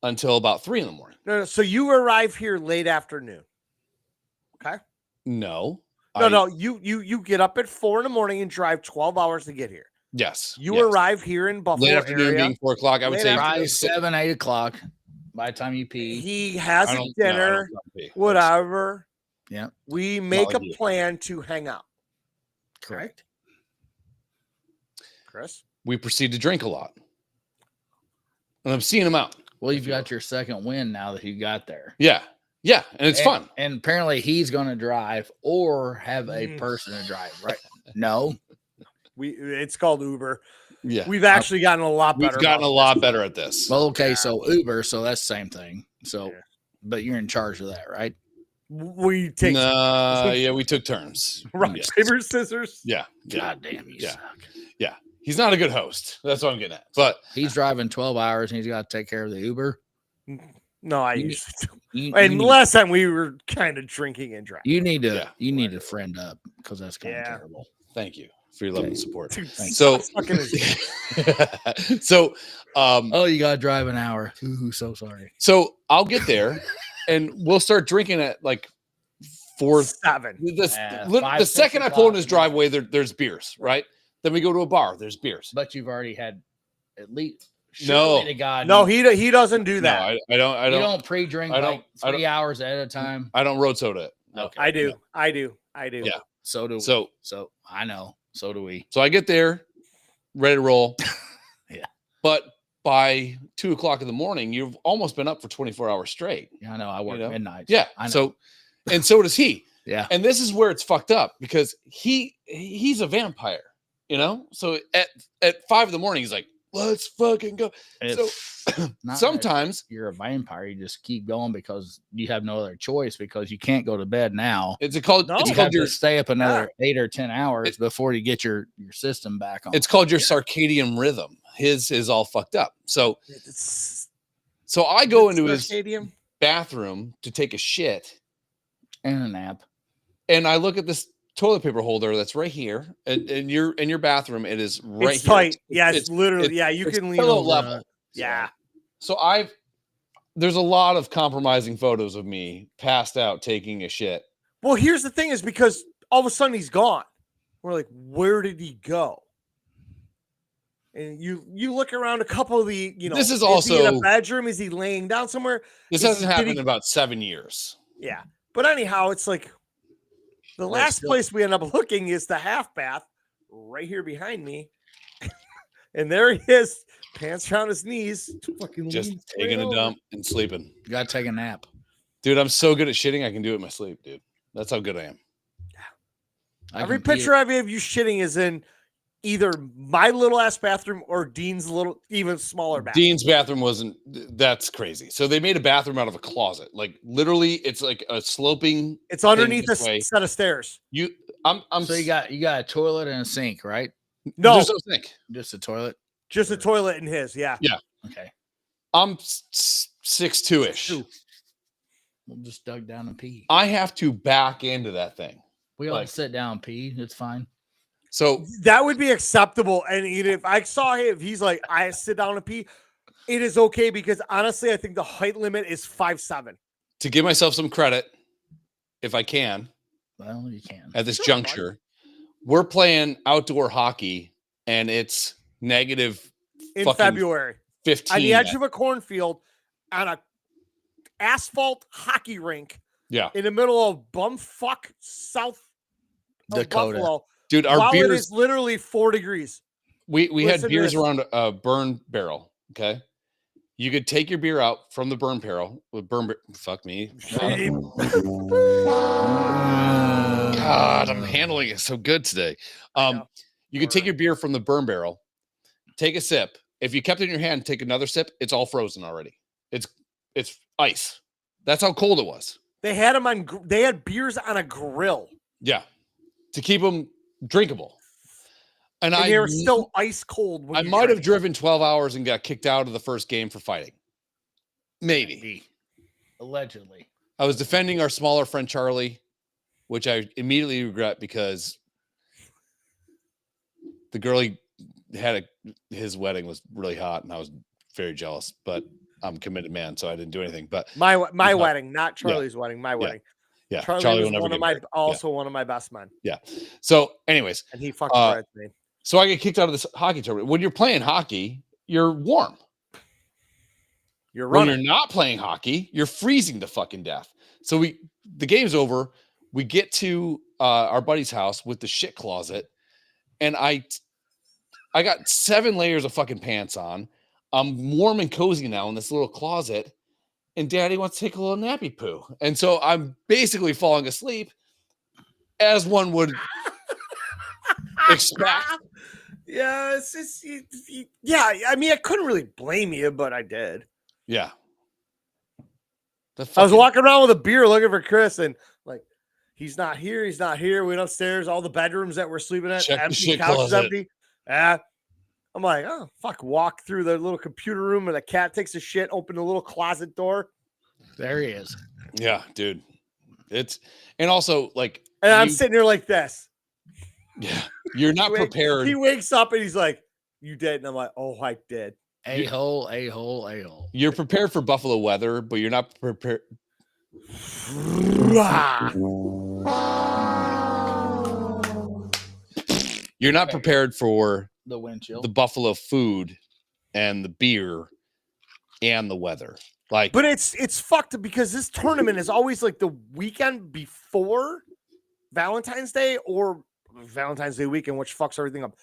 until about 3 a.m. No, so you arrive here late afternoon. Okay. No, No. You get up at 4 a.m. and drive 12 hours to get here. Yes. You arrive here in Buffalo late afternoon area. being 4 o'clock. I would Late say Probably 7, 8 o'clock by the time you pee. He has I a don't dinner, pee. whatever. Yeah. We make a like you. plan to hang out. Correct. Chris? We proceed to drink a lot. And I'm seeing him out. Well, you've got your second win now that you got there. Yeah. Yeah. And it's fun. And apparently he's going to drive or have a person to drive, right? No. It's called Uber. Yeah. We've actually gotten a lot better. We've gotten a lot better at this. Well, okay, so Uber, so that's the same thing. So, but you're in charge of that, right? We take yeah, we took turns. rock, Yes. paper, scissors. Yeah. God damn, you suck. Yeah. He's not a good host. That's what I'm getting at. But He's driving 12 hours and he's got to take care of the Uber. No, I You- usually do. You, And you need, last time we were kind of drinking and driving. you need to Yeah. you need to friend up because that's kind of Yeah. terrible. thank you for your love and support. Dude, So, stop sucking his- Oh, you got to drive an hour. Ooh, so sorry. so I'll get there and we'll start drinking at like 4. 7. The 5, 6 second I pull in his o'clock. driveway, there's beers, right? Then we go to a bar. There's beers. But you've already had at least. No. surely to God, No, you, he doesn't do that. No, I you don't. don't pre-drink I don't- like I don't- 3 hours at a time. I don't road soda it. Okay, I do. Yeah. I do. Yeah. So do we. So I know. So do we. I get there, ready to roll. Yeah. But by 2 o'clock in the morning, you've almost been up for 24 hours straight. Yeah, I know. I work know? midnight. Yeah. I know. So, and so does he. Yeah. And this is where it's fucked up because he's a vampire, you know? So at 5 in the morning, he's like, let's fucking go. It's not that Sometimes you're a vampire. You just keep going because you have no other choice because you can't go to bed now. it's called, No. it's You called have your, to stay up another 8 or 10 hours before you get your system back on. it's called your circadian rhythm. His is all fucked up. So It's I go into his stadium. bathroom to take a shit. and a nap. And I look at this toilet paper holder that's right here, and in your bathroom, it is right It's here. tight. Yeah, it's literally. Yeah, you it's can lean pillow over. level. Yeah. So there's a lot of compromising photos of me passed out taking a shit. Well, here's the thing: is because all of a sudden he's gone. We're like, where did he go? And you look around a couple of the, This is he in also- a bedroom. Is he laying down somewhere? This Did hasn't happened he- in about 7 years. Yeah. But anyhow, it's like the Well, last still- place we end up looking is the half bath right here behind me. And there he is, pants around his knees, fucking Just leans taking right a over. dump and sleeping. You got to take a nap. Dude, I'm so good at shitting, I can do it in my sleep, dude. That's how good I am. Every picture I have of you shitting is in either my little ass bathroom or Dean's little, even smaller bathroom. Dean's bathroom that's crazy. So they made a bathroom out of a closet. Like literally, it's like a sloping. It's underneath this a way. set of stairs. I'm So you got a toilet and a sink, right? No, there's no sink. Just a toilet. just a toilet in his. Yeah. Okay. I'm 6'2" ish. We'll just dug down and pee. I have to back into that thing. We all like- sit down and pee. It's fine. So That would be acceptable. And even if I saw him, if he's like, I sit down and pee, it is okay because honestly, I think the height limit is 5'7". to give myself some credit, if I can, Well, you can. at this Sure, juncture, we're playing outdoor hockey and it's negative In fucking February 15. on the edge of a cornfield on a asphalt hockey rink Yeah. in the middle of bumfuck south of Dakota. Buffalo. Dude, our While it beers, is literally 4 degrees. we had listen to beers this. around a burn barrel. Okay. You could take your beer out from the burn barrel with fuck me. God, I'm handling it so good today. know. You could take your beer from the burn barrel, take a sip. If you kept it in your hand, take another sip, it's all frozen already. It's ice. That's how cold it was. They had them on. They had beers on a grill, Yeah. To keep them drinkable. And and I they were still ice cold. When I you might have drank. driven 12 hours and got kicked out of the first game for fighting. Maybe. Allegedly. I was defending our smaller friend Charlie, which I immediately regret because the girl he had his wedding was really hot and I was very jealous, but I'm a committed man, so I didn't do anything. But My not- wedding, not Charlie's wedding. My wedding. Yeah, Charlie was will never one of get my married. one of my best men, Yeah. So, anyways, and he fucked the bridesmaid. so I get kicked out of this hockey tournament. When you're playing hockey, you're warm. You're When running. you're not playing hockey, you're freezing to fucking death. So the game's over. We get to our buddy's house with the shit closet, and I got 7 layers of fucking pants on. I'm warm and cozy now in this little closet, and Daddy wants to take a little nappy poo. And so I'm basically falling asleep, as one would expect. Yeah, it's just, yeah. I mean, I couldn't really blame you, but I did. Yeah. I was walking around with a beer looking for Chris, and like, he's not here. He's not here. We went upstairs. All the bedrooms that we're sleeping at, Check the empty. shit Couch is closet. empty. Yeah. I'm like, oh fuck! Walk through the little computer room, and the cat takes a shit. Open the little closet door. There he is. Yeah, dude. And also like, And I'm sitting here like this. Yeah, you're not prepared. He wakes up and he's like, "You did," and I'm like, "Oh, I did." A-hole, a-hole, a-hole. You're prepared for Buffalo weather, but you're not prepared. You're not prepared for The wind chill. the Buffalo food and the beer and the weather. Like, But it's fucked up because this tournament is always like the weekend before Valentine's Day or Valentine's Day weekend, which fucks everything up.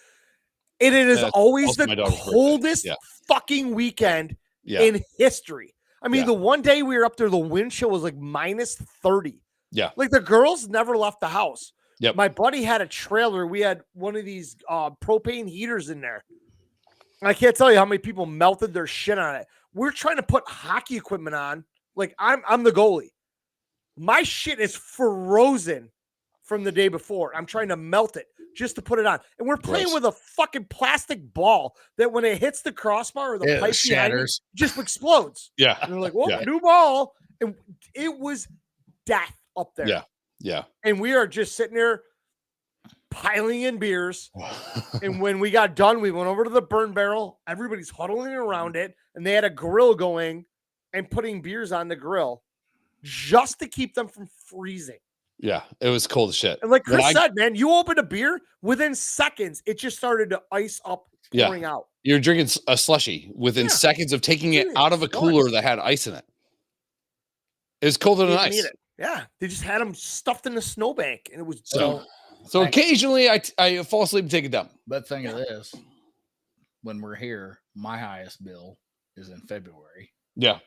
And it is Yeah, always also the my daughter's birthday. coldest Yeah. fucking weekend yeah, in history. I mean, Yeah. the one day we were up there, the wind chill was like minus 30. yeah, Like the girls never left the house. Yep. My buddy had a trailer. We had one of these propane heaters in there. I can't tell you how many people melted their shit on it. We're trying to put hockey equipment on. Like I'm the goalie. My shit is frozen from the day before. I'm trying to melt it just to put it on. And we're playing Gross. with a fucking plastic ball that when it hits the crossbar or the It pipe behind it, shatters. just explodes. yeah, And we're like, well, Yeah. new ball. And it was death up there. yeah. And we are just sitting there piling in beers. And when we got done, we went over to the burn barrel. Everybody's huddling around it. And they had a grill going and putting beers on the grill just to keep them from freezing. Yeah, it was cold as shit. And like When Chris I- said, man, you opened a beer, within seconds, it just started to ice up, Yeah. pouring out. You're drinking a slushy within Yeah. seconds of taking it Dude, out of a it's done. cooler that had ice in it. It was colder than Didn't ice. need it. Yeah, they just had them stuffed in the snowbank, and it was So, so occasionally I fall asleep and take a dump. But think of this. When we're here, my highest bill is in February. Yeah.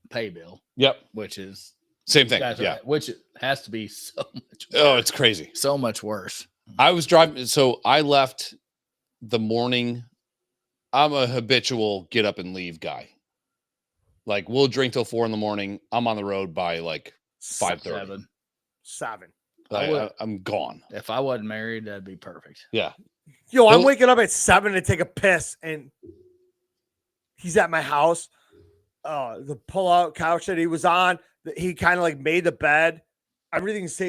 Pay bill, Yep. which is Same thing. that's Yeah. right, which has to be so much Oh, it's crazy. so much worse. I was driving. So I left the morning. I'm a habitual get up and leave guy. Like we'll drink till 4 a.m. I'm on the road by like 5:30. 7. seven. I'm gone. If I wasn't married, that'd be perfect. Yeah. Yo, I'm Bill- waking up at 7 to take a piss, and he's at my house. The pull-out couch that he was on, he kind of like made the bed. Everything's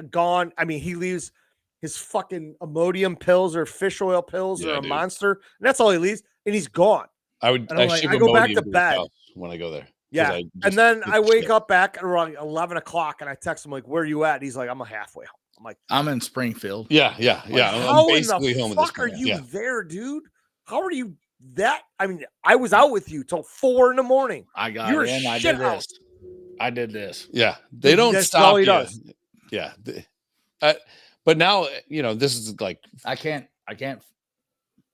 gone. I mean, he leaves his fucking Imodium pills or fish oil pills Yeah, or a dude. Monster, and that's all he leaves, and he's gone. And I'm like, ship I go back Imodium to his bed. house when I go there. 'Cause Yeah, I just and then give I a wake shit. up back at around 11 o'clock, and I text him like, "Where are you at?" And he's like, "I'm halfway home." I'm like, I'm in Springfield. Yeah. Like, I'm how in basically the home at this fuck are point. you Yeah. there, dude? How are you that? I mean, I was out with you till 4 a.m. I got You're in. I shit did house. this. I did this. Yeah. They don't That's stop all he you. does. Yeah. But now, this is like, I can't.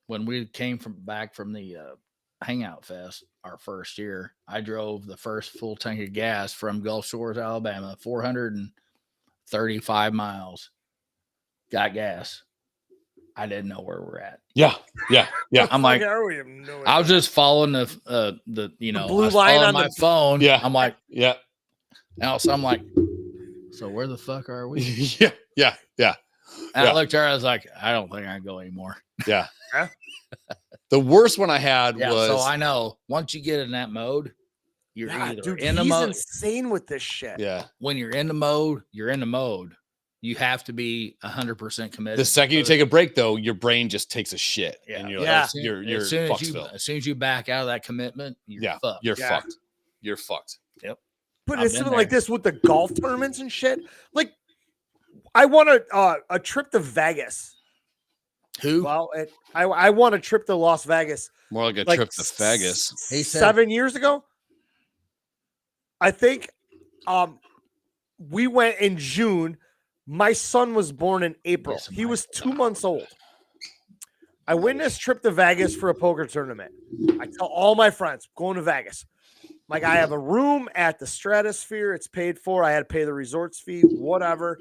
When we came back from the Hangout Fest, our first year, I drove the first full tank of gas from Gulf Shores, Alabama, 435 miles. Got gas. I didn't know where we're at. yeah. I'm like, Fuck, are we? I have no I was idea. just following the I blue was line following on my the- phone. Yeah. I'm like, Yeah. now so I'm like, so where the fuck are we? Yeah. And Yeah. I looked at her, I was like, I don't think I can go anymore. Yeah. Huh? The worst one I had Yeah, was so I know once you get in that mode, you're Yeah, either dude, in the he's mode. insane with this shit. yeah. When you're in the mode, you're in the mode. You have to be 100% committed. The second you take a break, though, your brain just takes a shit, Yeah. and you're Yeah. like, you're as soon fucksville. as you back out of that commitment, you're fucked. You're Yeah. fucked. You're fucked. But I've it's been something like there. this with the golf tournaments and shit. Like, I want a trip to Vegas. Who? Well, I want a trip to Las Vegas. More like a Like trip to Vegas. He said- 7 years ago. I think we went in June. My son was born in April. Yes, He my- was 2 months old. I win this trip to Vegas for a poker tournament. I tell all my friends, going to Vegas. Like, I have a room at the Stratosphere. It's paid for. I had to pay the resorts fee, whatever.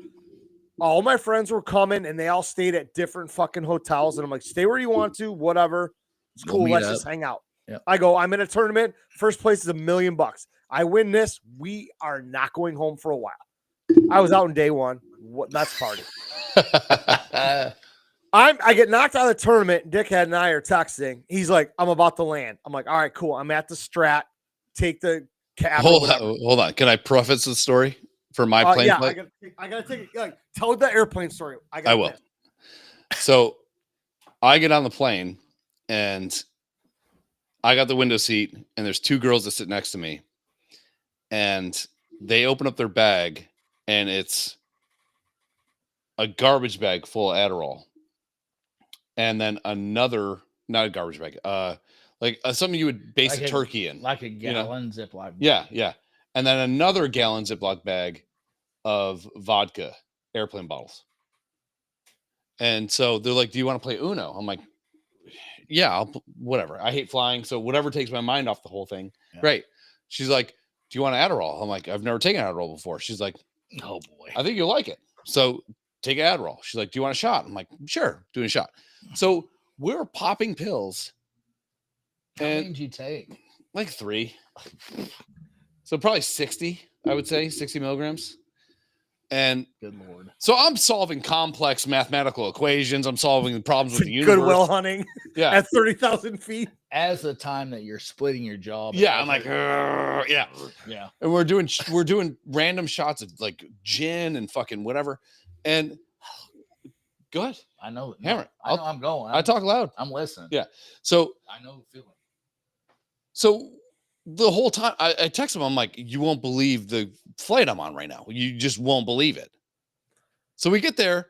All my friends were coming, and they all stayed at different fucking hotels. And I'm like, stay where you want to, whatever. It's We'll cool. meet Let's up. just hang out. Yep. I go, I'm in a tournament. First place is $1 million. I win this. We are not going home for a while. I was out in day one. That's party. I get knocked out of the tournament. Dickhead and I are texting. He's like, I'm about to land. I'm like, all right, cool. I'm at the Strat. Take the cab. Hold on. Can I preface the story for my plane Yeah, flight? I gotta take it. Like, tell the airplane story. I will. So I get on the plane and I got the window seat, and there's 2 girls that sit next to me, and they open up their bag, and it's a garbage bag full of Adderall, and then another, not a garbage bag, like something you would base Like a a- turkey in, like a gallon Ziploc. yeah, and then another gallon Ziploc bag of vodka, airplane bottles. And so they're like, "Do you want to play Uno?" I'm like, "Yeah, whatever. I hate flying, so whatever takes my mind off the whole thing." Yeah. Great. She's like, "Do you want an Adderall?" I'm like, "I've never taken Adderall before." She's like, Oh boy. "I think you'll like it. So take an Adderall." She's like, "Do you want a shot?" I'm like, "Sure, doing a shot." So we're popping pills, How many and did you take? like 3. So probably 60, I would say, 60 milligrams. And Good Lord. so I'm solving complex mathematical equations. I'm solving the problems with the universe. Goodwill hunting Yeah. at 30,000 feet. As the time that you're splitting your jaw. Yeah. I'm like, yeah. yeah. And we're doing random shots of like gin and fucking whatever. And go ahead. I know. Hammer it. I know I'm going. I talk loud. I'm listening. Yeah. So I know the feeling. So the whole time I text him, I'm like, you won't believe the flight I'm on right now. You just won't believe it. So we get there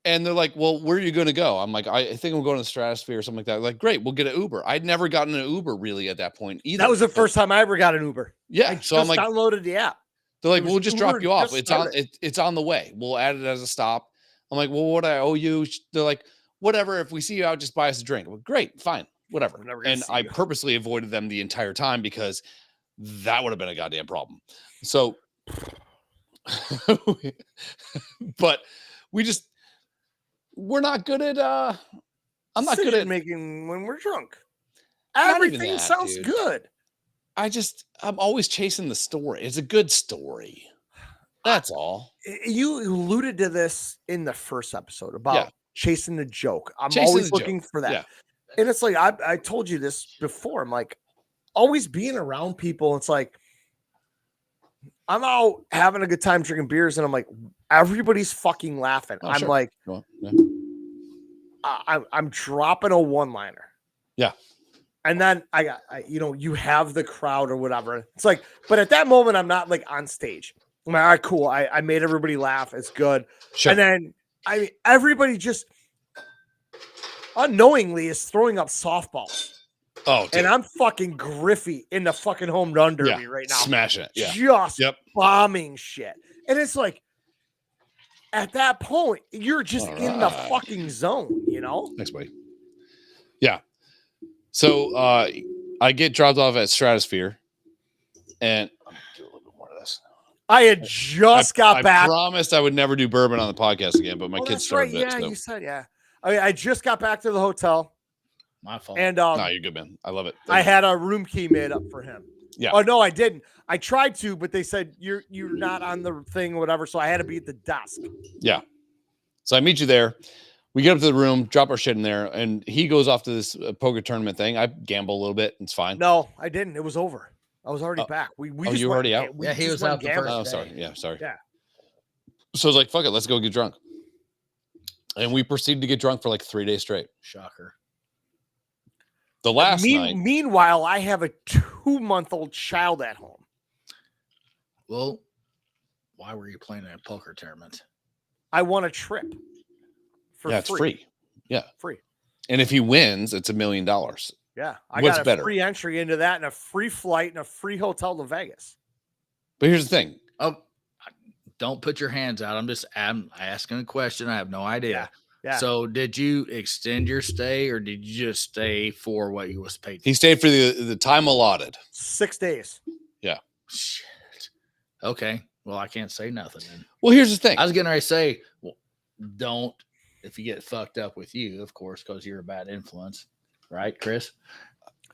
and they're like, well, where are you going to go? I'm like, I think I'm going to the Stratosphere or something like that. Like, great, we'll get an Uber. I'd never gotten an Uber really at that point either. That was the first time I ever got an Uber. Yeah. I So I'm just like, downloaded the app. they're like, it was we'll just drop Uber you off. just It's on started. it's on the way. We'll add it as a stop. I'm like, well, what do I owe you? They're like, whatever. If we see you out, just buy us a drink. I'm like, great, fine, whatever. I'm never gonna And see I you. purposely avoided them the entire time because that would have been a goddamn problem. So, but we're not good at I'm not good at making when we're drunk. Not even Everything that, sounds dude. good. I'm always chasing the story. It's a good story. That's all. You alluded to this in the first episode about Yeah. chasing the joke. I'm Chasing always the looking for that. Yeah. And it's like I told you this before. I'm like, always being around people. It's like I'm out having a good time drinking beers, and I'm like, everybody's fucking laughing. Oh, I'm sure. like, Go on. Yeah. I'm dropping a one-liner. Yeah. And then you have the crowd or whatever. It's like, but at that moment, I'm not like on stage. I'm like, all right, cool. I made everybody laugh. It's good. Sure. And then everybody just unknowingly is throwing up softballs. Oh, dude. And I'm fucking Griffey in the fucking home run derby right now. Smashing it. Yeah. Just Yep. bombing shit. And it's like, at that point, you're just in the Alright. fucking zone, you know? Thanks, buddy. Yeah. So I get dropped off at Stratosphere, and I'm gonna do a little bit more of this. I had just got back. I promised I would never do bourbon on the podcast again, but my Oh, kids that's right. started it. Yeah, So. you said, yeah. I just got back to the hotel, My fault. and No, you're good, man. I love it. I had a room key made up for him. Yeah. Oh no, I didn't. I tried to, but they said you're not on the thing or whatever, so I had to be at the desk. Yeah. So I meet you there. We get up to the room, drop our shit in there, and he goes off to this poker tournament thing. I gamble a little bit. It's fine. No, I didn't. It was over. I was already back. We just you were went already ga- out? we Yeah, he just was went out the gambling. Oh, first sorry. day. Yeah, sorry. Yeah. So I was like, fuck it, let's go get drunk. And we proceeded to get drunk for like 3 days straight. Shocker. The last night. Meanwhile, I have a 2-month-old child at home. Well, why were you playing a poker tournament? I won a trip for Yeah, it's free. Yeah. Free. And if he wins, it's $1 million. Yeah. I What's got a better? free entry into that and a free flight and a free hotel to Vegas. But here's the thing. Oh, don't put your hands out. I'm asking a question. I have no idea. Yeah. So did you extend your stay or did you just stay for what you was paid? He stayed for the time allotted. 6 days. Yeah. Shit. Okay. Well, I can't say nothing then. Well, here's the thing. I was going to say, well, don't, if you get fucked up with you, of course, because you're a bad influence. Right, Chris?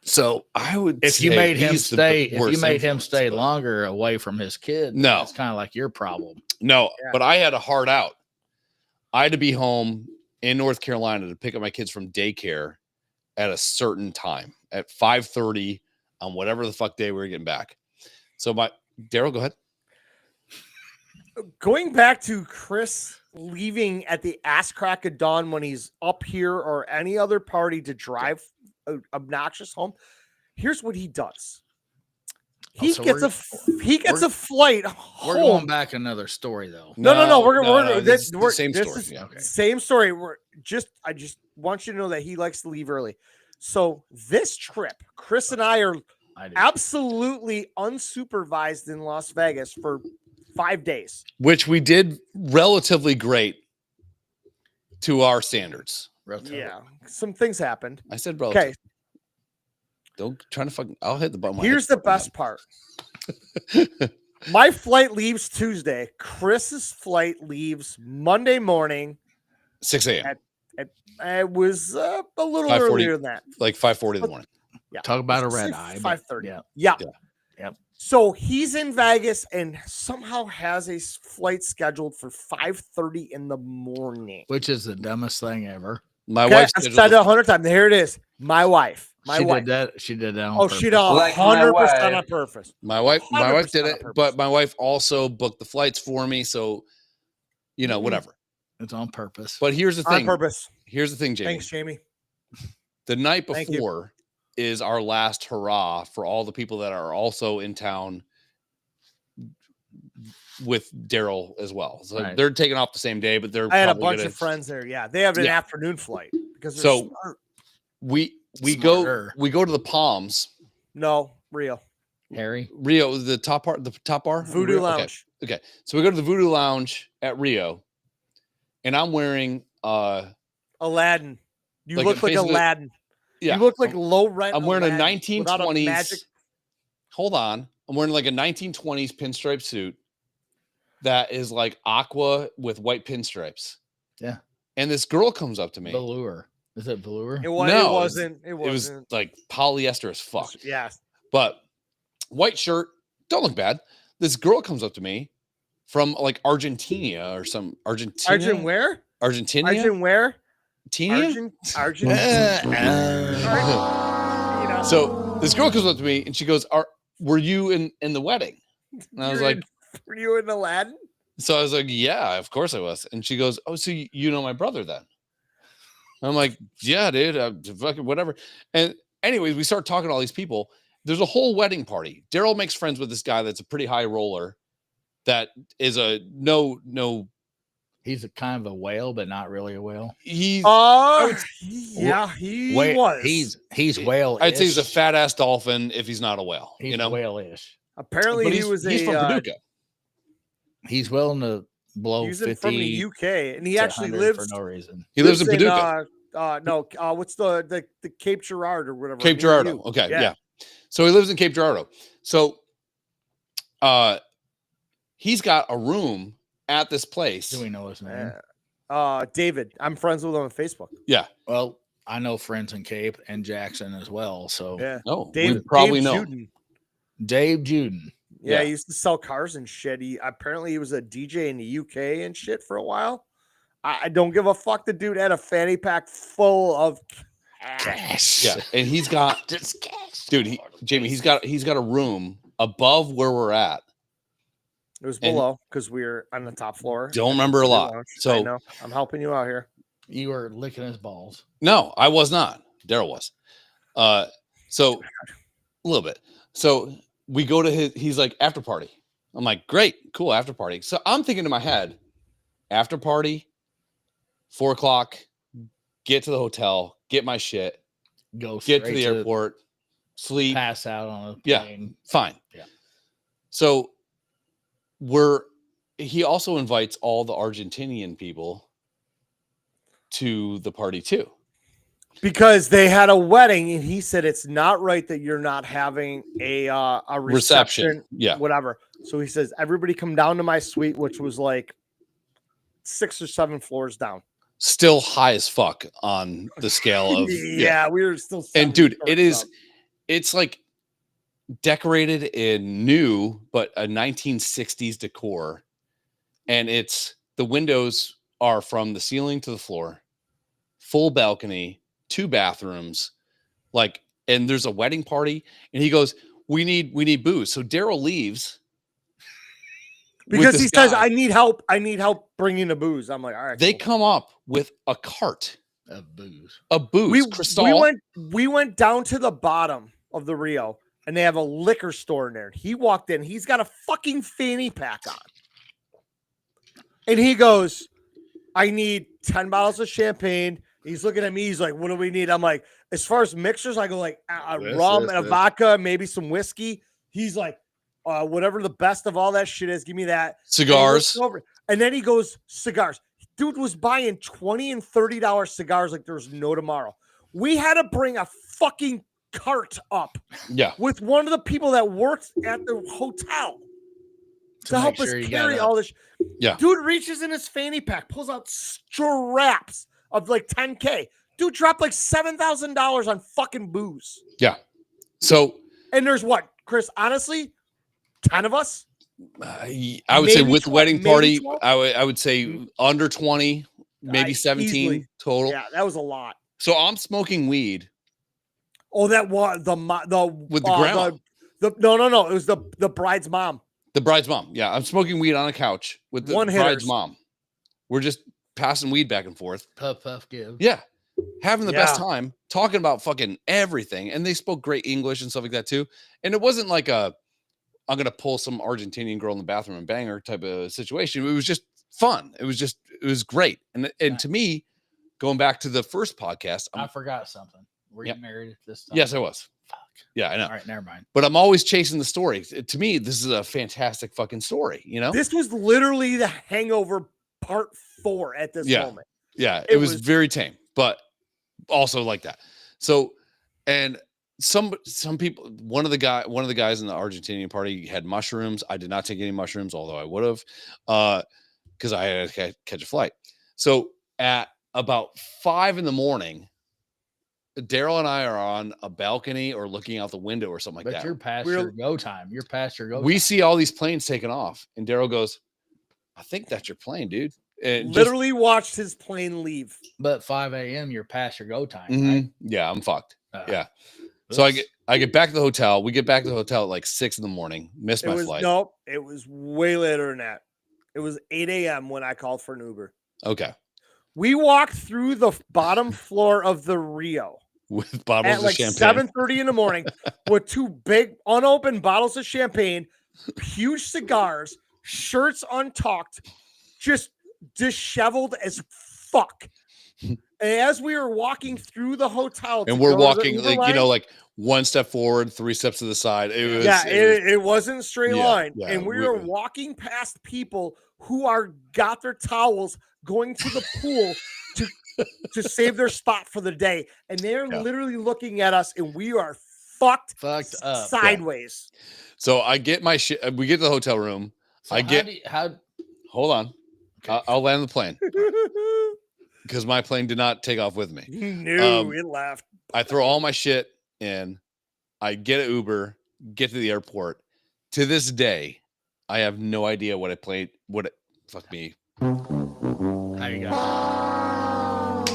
So I would if you made him stay, if you worst made him influence, stay but- longer away from his kid, No. it's kind of like your problem. No, Yeah. but I had a hard out. I had to be home in North Carolina to pick up my kids from daycare at a certain time at 5:30 on whatever the fuck day we were getting back. So Daryl, go ahead. Going back to Chris leaving at the ass crack of dawn when he's up here or any other party to drive obnoxious home. Here's what he does. He so gets we're- a flight We're home. going back another story though. No. We're this is the we're- same this story. is Yeah. Okay. Same story. I just want you to know that he likes to leave early. So this trip, Chris and I are I do. absolutely unsupervised in Las Vegas for 5 days. Which we did relatively great to our standards. Relative. Yeah, some things happened. I said relative. Okay, Don't try to fucking. I'll hit the button. here's the best part. My flight leaves Tuesday. Chris's flight leaves Monday morning. 6 a.m. It was a little 5:40. earlier than that. like 5:40 in the morning. Yeah, Talk about a Let's red say eye. 5:30. Yeah. Yeah. Yeah. Yep. So he's in Vegas and somehow has a flight scheduled for 5:30 in the morning. Which is the dumbest thing ever. My Okay, wife I've said it 100 times. Here it is. My wife. She wife. did that. She did that on Oh, purpose. she did 100% wife. on purpose. My wife 100% did on it, purpose. but my wife also booked the flights for me. So, Mhm. whatever. It's on purpose. But here's the On thing. purpose. Here's the thing, Jamie. Thanks, Jamie. The night Thank you. before is our last hurrah for all the people that are also in town with Daryl as well. So Right. they're taking off the same day, but they're I had a probably bunch gonna- of friends there. Yeah, they have an Yeah. afternoon flight because they're So- smart. We Smarter. go to the Palms, No, real. Harry. Rio, the top bar. Voodoo Rio? Okay. Lounge. Okay. So we go to the Voodoo Lounge at Rio, and I'm wearing Aladdin. You Like look it like basically- Aladdin. yeah. You look like low rent. I'm wearing a Aladdin without 1920s. magic. Hold on. I'm wearing like a 1920s pinstripe suit that is like aqua with white pinstripes. Yeah. And this girl comes up to me. Velour. Is it velour? It No, wasn't. It It was wasn't. like polyester as fuck. Yeah. But white shirt, don't look bad. This girl comes up to me from like Argentina or some Argentina. Argent where? Argentina? Argent where? Argentina? Argent. You know. So this girl comes up to me and she goes, were you in the wedding? And I was You're like, in- were you in Aladdin? so I was like, yeah, of course I was. And she goes, oh, so you know my brother then? I'm like, yeah, dude, fucking whatever. And anyways, we start talking to all these people. There's a whole wedding party. Daryl makes friends with this guy that's a pretty high roller that is a no, He's a kind of a whale, but not really a whale. he's Yeah, he Whale- was. He's whale. I'd say he's a fat ass dolphin if he's not a whale. He's you know, whale-ish. Apparently but he was he's a from Paducah. He's willing to blow he's 50 from the UK, and he to actually 100 lives. for no reason. He lives in Paducah. What's the Cape Girardeau or whatever? Cape near Girardeau. you. Okay, Yeah. yeah. So he lives in Cape Girardeau. So he's got a room at this place. Do we know his name? David. I'm friends with him on Facebook. Yeah. Well, I know friends in Cape and Jackson as well. So Yeah. No, Dave, we probably Dave know. Juden. Dave Juden. Yeah, Yeah. he used to sell cars and shit. He was a DJ in the UK and shit for a while. I don't give a fuck. The dude had a fanny pack full of cash. Yeah, and he's got Just cash. dude, Jamie, he's got a room above where we're at. It was And- below because we were on the top floor. Don't remember a Voodoo lot. Lounge. I So know. I'm helping you out here. You were licking his balls. no, I was not. Daryl was. So a little bit. So we go to he's like after party. I'm like, great, cool, after party. So I'm thinking in my head, after party, 4 o'clock, get to the hotel, get my shit, Go get to straight the airport, sleep, pass out on a Yeah. plane. fine. Yeah. So he also invites all the Argentinian people to the party too. Because they had a wedding, and he said it's not right that you're not having a reception, Yeah. whatever. So he says everybody come down to my suite, which was like 6 or 7 floors down. Still high as fuck on the scale of yeah, we were still. And 7 dude, floors up. it's like decorated in new, but a 1960s decor. And the windows are from the ceiling to the floor, full balcony, 2 bathrooms, like, and there's a wedding party. And he goes, we need booze. So Daryl leaves because he says, I need help bringing the booze. I'm like, all right. They cool. come up with a cart Of booze. of booze. Cristal. We went down to the bottom of the Rio, and they have a liquor store in there. He walked in. He's got a fucking fanny pack on. And he goes, I need 10 bottles of champagne. He's looking at me. He's like, what do we need? I'm like, as far as mixers, I go like a rum and a vodka, maybe some whiskey. He's like, whatever the best of all that shit is, give me that. Cigars. And then he goes, cigars. Dude was buying $20 and $30 cigars like there's no tomorrow. We had to bring a fucking cart up. Yeah. With one of the people that worked at the hotel to help us carry all this. Yeah. Dude reaches in his fanny pack, pulls out straps of like $10K. Dude dropped like $7,000 on fucking booze. Yeah. So, and there's what, Chris? Honestly, 10 of us. I would say with the wedding party, I would say under 20, maybe 17 easily. Total. Yeah, that was a lot. So I'm smoking weed. Oh, that was the with the grandma. No. It was the bride's mom. The bride's mom. Yeah, I'm smoking weed on a couch with the bride's mom. We're just passing weed back and forth. Puff, puff, give. Yeah. Having the best time, talking about fucking everything. And they spoke great English and stuff like that too. And it wasn't like I'm going to pull some Argentinian girl in the bathroom and bang her type of situation. It was just fun. It was great. And to me, going back to the first podcast, I forgot something. Were you married at this time? Yes, I was. Fuck. Yeah, I know. All right, never mind. But I'm always chasing the story. To me, this is a fantastic fucking story, you know? This was literally the Hangover Part 4 at this moment. Yeah, it was very tame, but also like that. So, and some people, one of the guys in the Argentinian party had mushrooms. I did not take any mushrooms, although I would have, because I had to catch a flight. So at about 5 a.m, Daryl and I are on a balcony or looking out the window or something like that. But you're past your go time. You're past your go. We see all these planes taking off, and Daryl goes, "I think that's your plane, dude." And literally watched his plane leave. But 5 a.m. you're past your go time. Mm-hmm. Right? Yeah, I'm fucked. Yeah. So I get back to the hotel. We get back to the hotel at like 6 a.m. Missed my flight. Nope. It was way later than that. It was 8 a.m. when I called for an Uber. Okay. We walked through the bottom floor of the Rio with bottles at like of champagne 7:30 in the morning with 2 big unopened bottles of champagne, huge cigars, shirts untucked, just disheveled as fuck. And as we were walking through the hotel, and we're walking like 1 step forward, 3 steps to the side. It wasn't a straight line. Yeah, and we were walking past people who got their towels going to the pool to save their spot for the day. And they're literally looking at us, and we are fucked up sideways. So I get my shit. We get to the hotel room. So hold on. Okay. I'll land the plane because my plane did not take off with me. No, it left. I throw all my shit in. I get an Uber, get to the airport. To this day, I have no idea what I played. Fuck me. How you got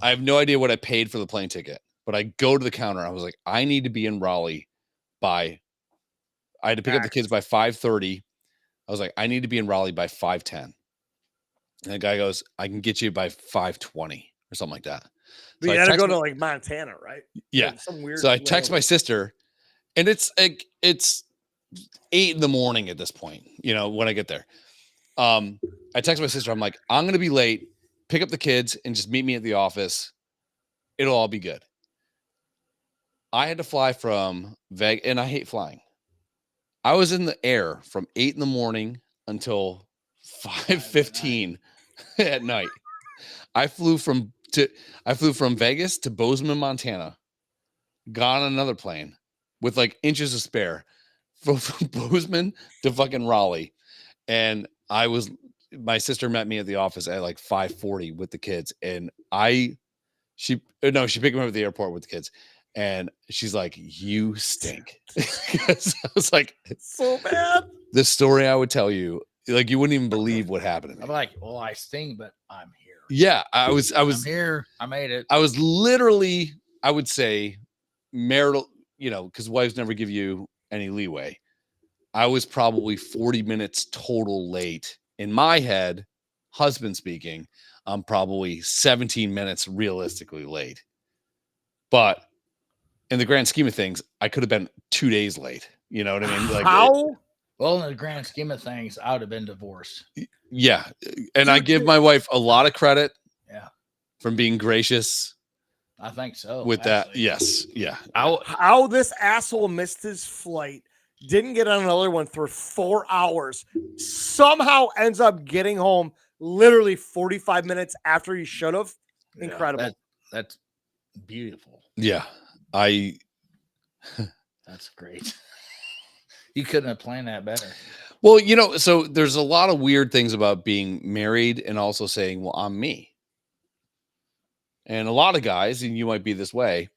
I have no idea what I paid for the plane ticket, but I go to the counter. I was like, I need to be in Raleigh I had to pick up the kids by 5:30. I was like, I need to be in Raleigh by 5:10. And the guy goes, I can get you by 5:20 or something like that. But you had to go to like Montana, right? Yeah. Some weird. So I text my sister, and it's 8 a.m. at this point, when I get there. I text my sister. I'm like, I'm going to be late. Pick up the kids and just meet me at the office. It'll all be good. I had to fly from Vegas, and I hate flying. I was in the air from 8 a.m. until 5:15 at night. I flew from Vegas to Bozeman, Montana. Got on another plane with like inches of spare from Bozeman to fucking Raleigh. And my sister met me at the office at like 5:40 with the kids. And she picked me up at the airport with the kids. And she's like, "You stink." I was like, so bad. The story I would tell you, like, you wouldn't even believe what happened to me. I'm like, well, I stink, but I'm here. Yeah, I was I'm here. I made it. I was literally, I would say, marital, because wives never give you any leeway. I was probably 40 minutes total late. In my head, husband speaking, I'm probably 17 minutes realistically late. But in the grand scheme of things, I could have been 2 days late. You know what I mean? Like, how? Well, in the grand scheme of things, I would have been divorced. Yeah. And I give my wife a lot of credit. Yeah. From being gracious. I think so. With that. Yes. Yeah. How this asshole missed his flight, didn't get on another one for 4 hours, somehow ends up getting home literally 45 minutes after he should have. Incredible. That's beautiful. Yeah. That's great. You couldn't have planned that better. Well, so there's a lot of weird things about being married and also saying, well, I'm me. And a lot of guys, and you might be this way,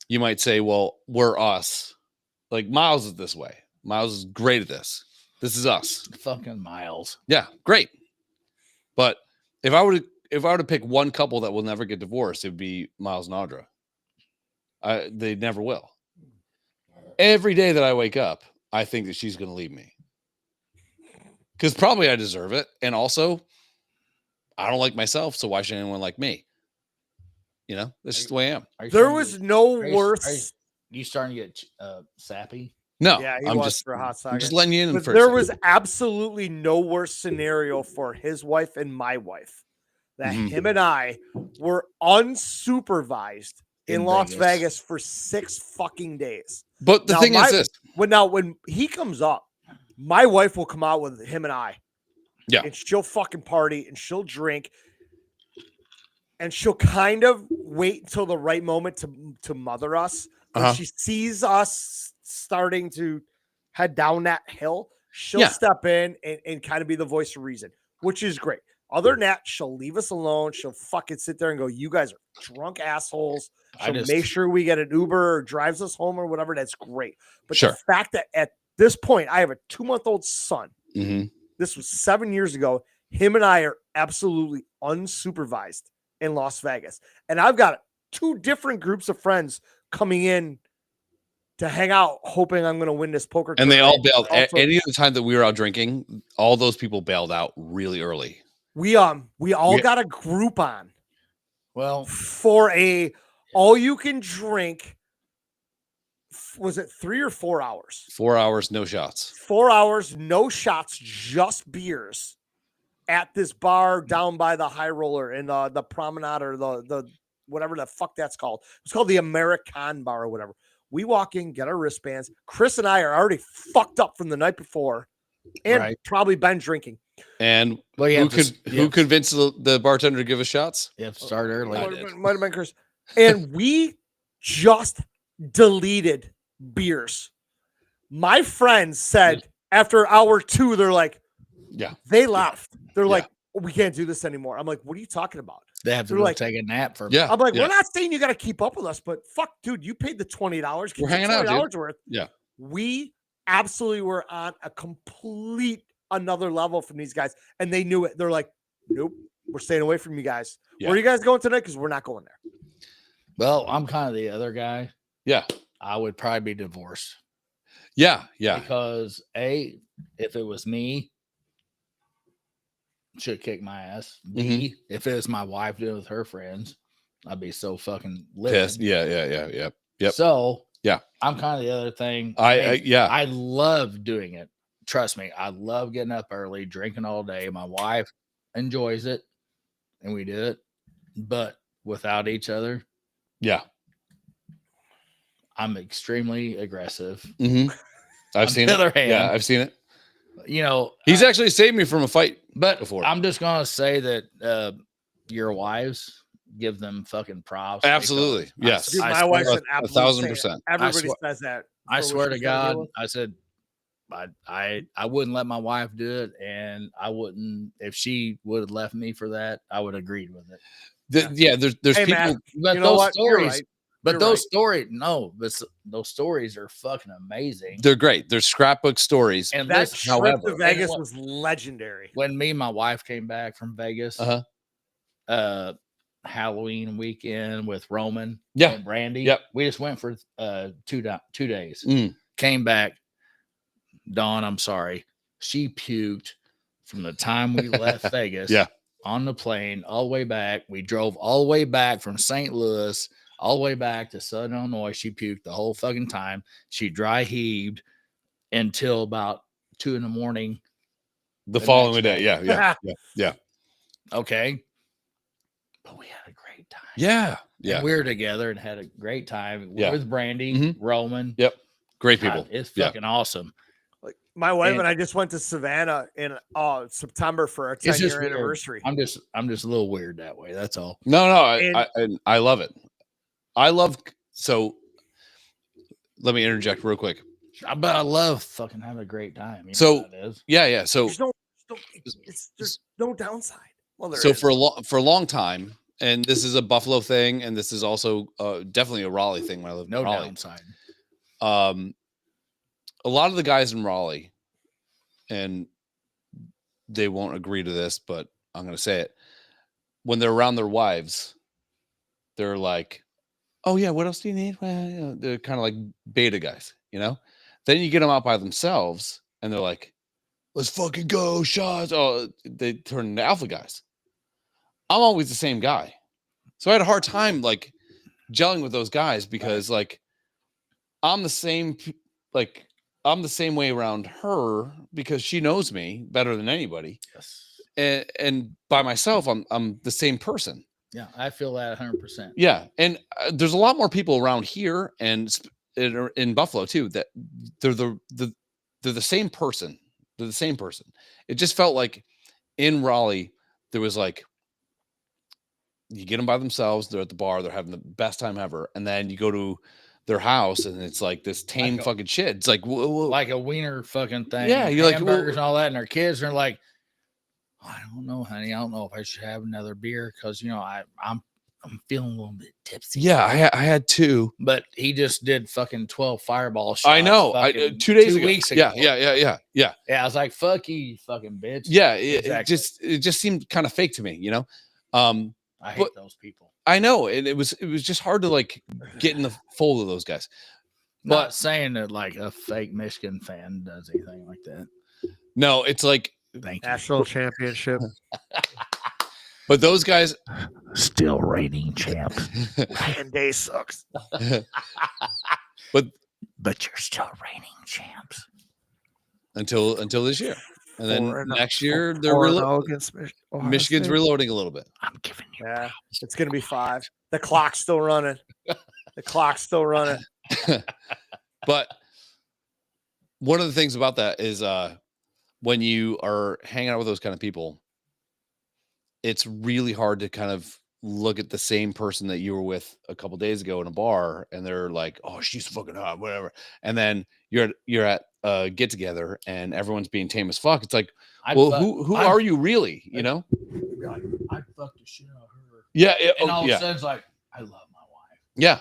you might say, well, we're us. Like Miles is this way. Miles is great at this. This is us. Fucking Miles. Yeah, great. But if I were to pick one couple that will never get divorced, it would be Miles and Audra. They never will. Every day that I wake up, I think that she's going to leave me. Because probably I deserve it. And also, I don't like myself, so why should anyone like me? That's just the way I am. There was no worse. You starting to get sappy? No, yeah, I'm just for a hot second. I'm just letting you in. But there was absolutely no worse scenario for his wife and my wife that him and I were unsupervised in Las Vegas for 6 fucking days. But the thing is this: when he comes up, my wife will come out with him and I. Yeah, and she'll fucking party and she'll drink. And she'll kind of wait until the right moment to mother us. When she sees us starting to head down that hill, she'll step in and kind of be the voice of reason, which is great. Other than that, she'll leave us alone. She'll fucking sit there and go, you guys are drunk assholes. She'll make sure we get an Uber or drives us home or whatever. That's great. But the fact that at this point, I have a 2-month-old son. Mm-hmm. This was 7 years ago. Him and I are absolutely unsupervised in Las Vegas. And I've got 2 different groups of friends coming in to hang out, hoping I'm going to win this poker. And they all bailed. Any of the time that we were out drinking, all those people bailed out really early. We all got a Groupon. Well, for a all you can drink. Was it 3 or 4 hours? 4 hours, no shots. 4 hours, no shots, just beers. At this bar down by the High Roller in the Promenade or the whatever the fuck that's called. It's called the American Bar or whatever. We walk in, get our wristbands. Chris and I are already fucked up from the night before and probably been drinking. And who convinced the bartender to give us shots? You have to start early. Might have been Chris. And we just deleted beers. My friends said after hour 2, they're like, they left. They're like, we can't do this anymore. I'm like, what are you talking about? They have to go take a nap for. I'm like, we're not saying you got to keep up with us, but fuck, dude, you paid the $20. We're hanging out, $20 worth. Yeah, we absolutely were on a complete another level from these guys, and they knew it. They're like, nope, we're staying away from you guys. Where are you guys going tonight? Because we're not going there. Well, I'm kind of the other guy. Yeah, I would probably be divorced. Yeah. Because if it was me, should kick my ass. B, if it was my wife doing it with her friends, I'd be so fucking livid. Yeah. Yep. So Yeah. I'm kind of the other thing. Yeah. I love doing it. Trust me, I love getting up early, drinking all day. My wife enjoys it, and we do it. But without each other, Yeah. I'm extremely aggressive. I've seen the other it. hand, Yeah, I've seen it. You know, he's actually saved me from a fight but before. I'm just gonna say that your wives, give them fucking props. Absolutely. Yes. Dude, my wife's an absolute 1,000%. Everybody says that. I for what swear to she's gotta deal God, with. I said I wouldn't let my wife do it, and I wouldn't if she would have left me for that. I would have agreed with it. There's Hey, people, Matt, but you know those what? You're stories, right. but You're those right. stories, no, but those stories are fucking amazing. they're great. They're scrapbook stories. And That listen, trip however, to Vegas was legendary. when me and my wife came back from Vegas, Halloween weekend with Roman and Brandy. Yep. We just went for 2 days. Mm. Came back. Dawn, I'm sorry. She puked from the time we left Vegas on the plane all the way back. We drove all the way back from St. Louis all the way back to Southern Illinois. She puked the whole fucking time. She dry heaved until about 2 a.m. The following next day. Yeah. Okay. But we had a great time. Yeah. And we were together and had a great time with Brandy, Roman. Yep. Great people. God, it's fucking awesome. Like my wife and I just went to Savannah in September for our 10-year anniversary. I'm just a little weird that way. That's all. No, I love it. So let me interject real quick. But I love fucking having a great time. You So know that is. yeah. So there's no downside. Well, so for a long time, and this is a Buffalo thing, and this is also definitely a Raleigh thing when I lived in Raleigh. Downside. A lot of the guys in Raleigh, and they won't agree to this, but I'm going to say it. When they're around their wives, they're like, "Oh yeah, what else do you need?" Well, they're kind of like beta guys, you know. Then you get them out by themselves, and they're like, "Let's fucking go, shots!" Oh, they turn into alpha guys. I'm always the same guy, so I had a hard time like gelling with those guys because like I'm the same way around her because she knows me better than anybody. Yes. And by myself, I'm the same person. Yeah, I feel that 100%. Yeah, and there's a lot more people around here and in Buffalo too that they're the same person. They're the same person. It just felt like in Raleigh there was like you get them by themselves. They're at the bar. They're having the best time ever, and then you go to their house and it's like this tame fucking shit. It's like like a wiener fucking thing. Yeah, you're like hamburgers and all that, and their kids are like, I don't know, honey. I don't know if I should have another beer because you know I'm feeling a little bit tipsy. Yeah, I had 2, but he just did fucking 12 fireball shots. I know. 2 days 2 ago. Weeks ago. Yeah. Yeah, I was like, "Fuck you, fucking bitch." Yeah, exactly. it just seemed kind of fake to me, you know. I hate those people. I know, and it was just hard to like get in the fold of those guys. But not saying that like a fake Michigan fan does anything like that. No, it's like national championship. But those guys still reigning champ. And day sucks. but you're still reigning champs until this year. And then next year they're Michigan's State. reloading a little bit. I'm giving you. Yeah, it's gonna be 5. The clock's still running. But one of the things about that is when you are hanging out with those kind of people, it's really hard to kind of look at the same person that you were with a couple days ago in a bar, and they're like, "Oh, she's fucking hot," whatever. And then you're at a get together, and everyone's being tame as fuck. It's like, who are you really? You know? I fucked the shit out of her. Yeah. And all of a sudden, it's like, I love my wife. Yeah.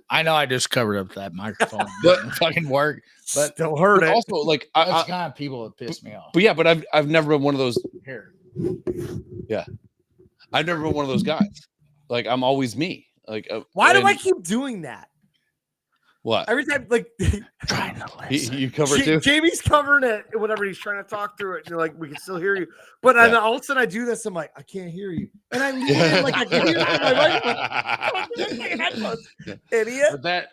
I know I just covered up that microphone. But fucking work. But still heard it. Also, like, that's kind of people that piss me off. But yeah, but I've never been one of those. Here. Yeah. I've never been one of those guys. Like, I'm always me. Like, why do I keep doing that? What? Every time, like, trying to listen. You cover it too? Jamie's covering it whenever he's trying to talk through it. And you're like, we can still hear you. But then all of a sudden I do this. I'm like, I can't hear you. And I like, I can hear you from my microphone. Idiot. But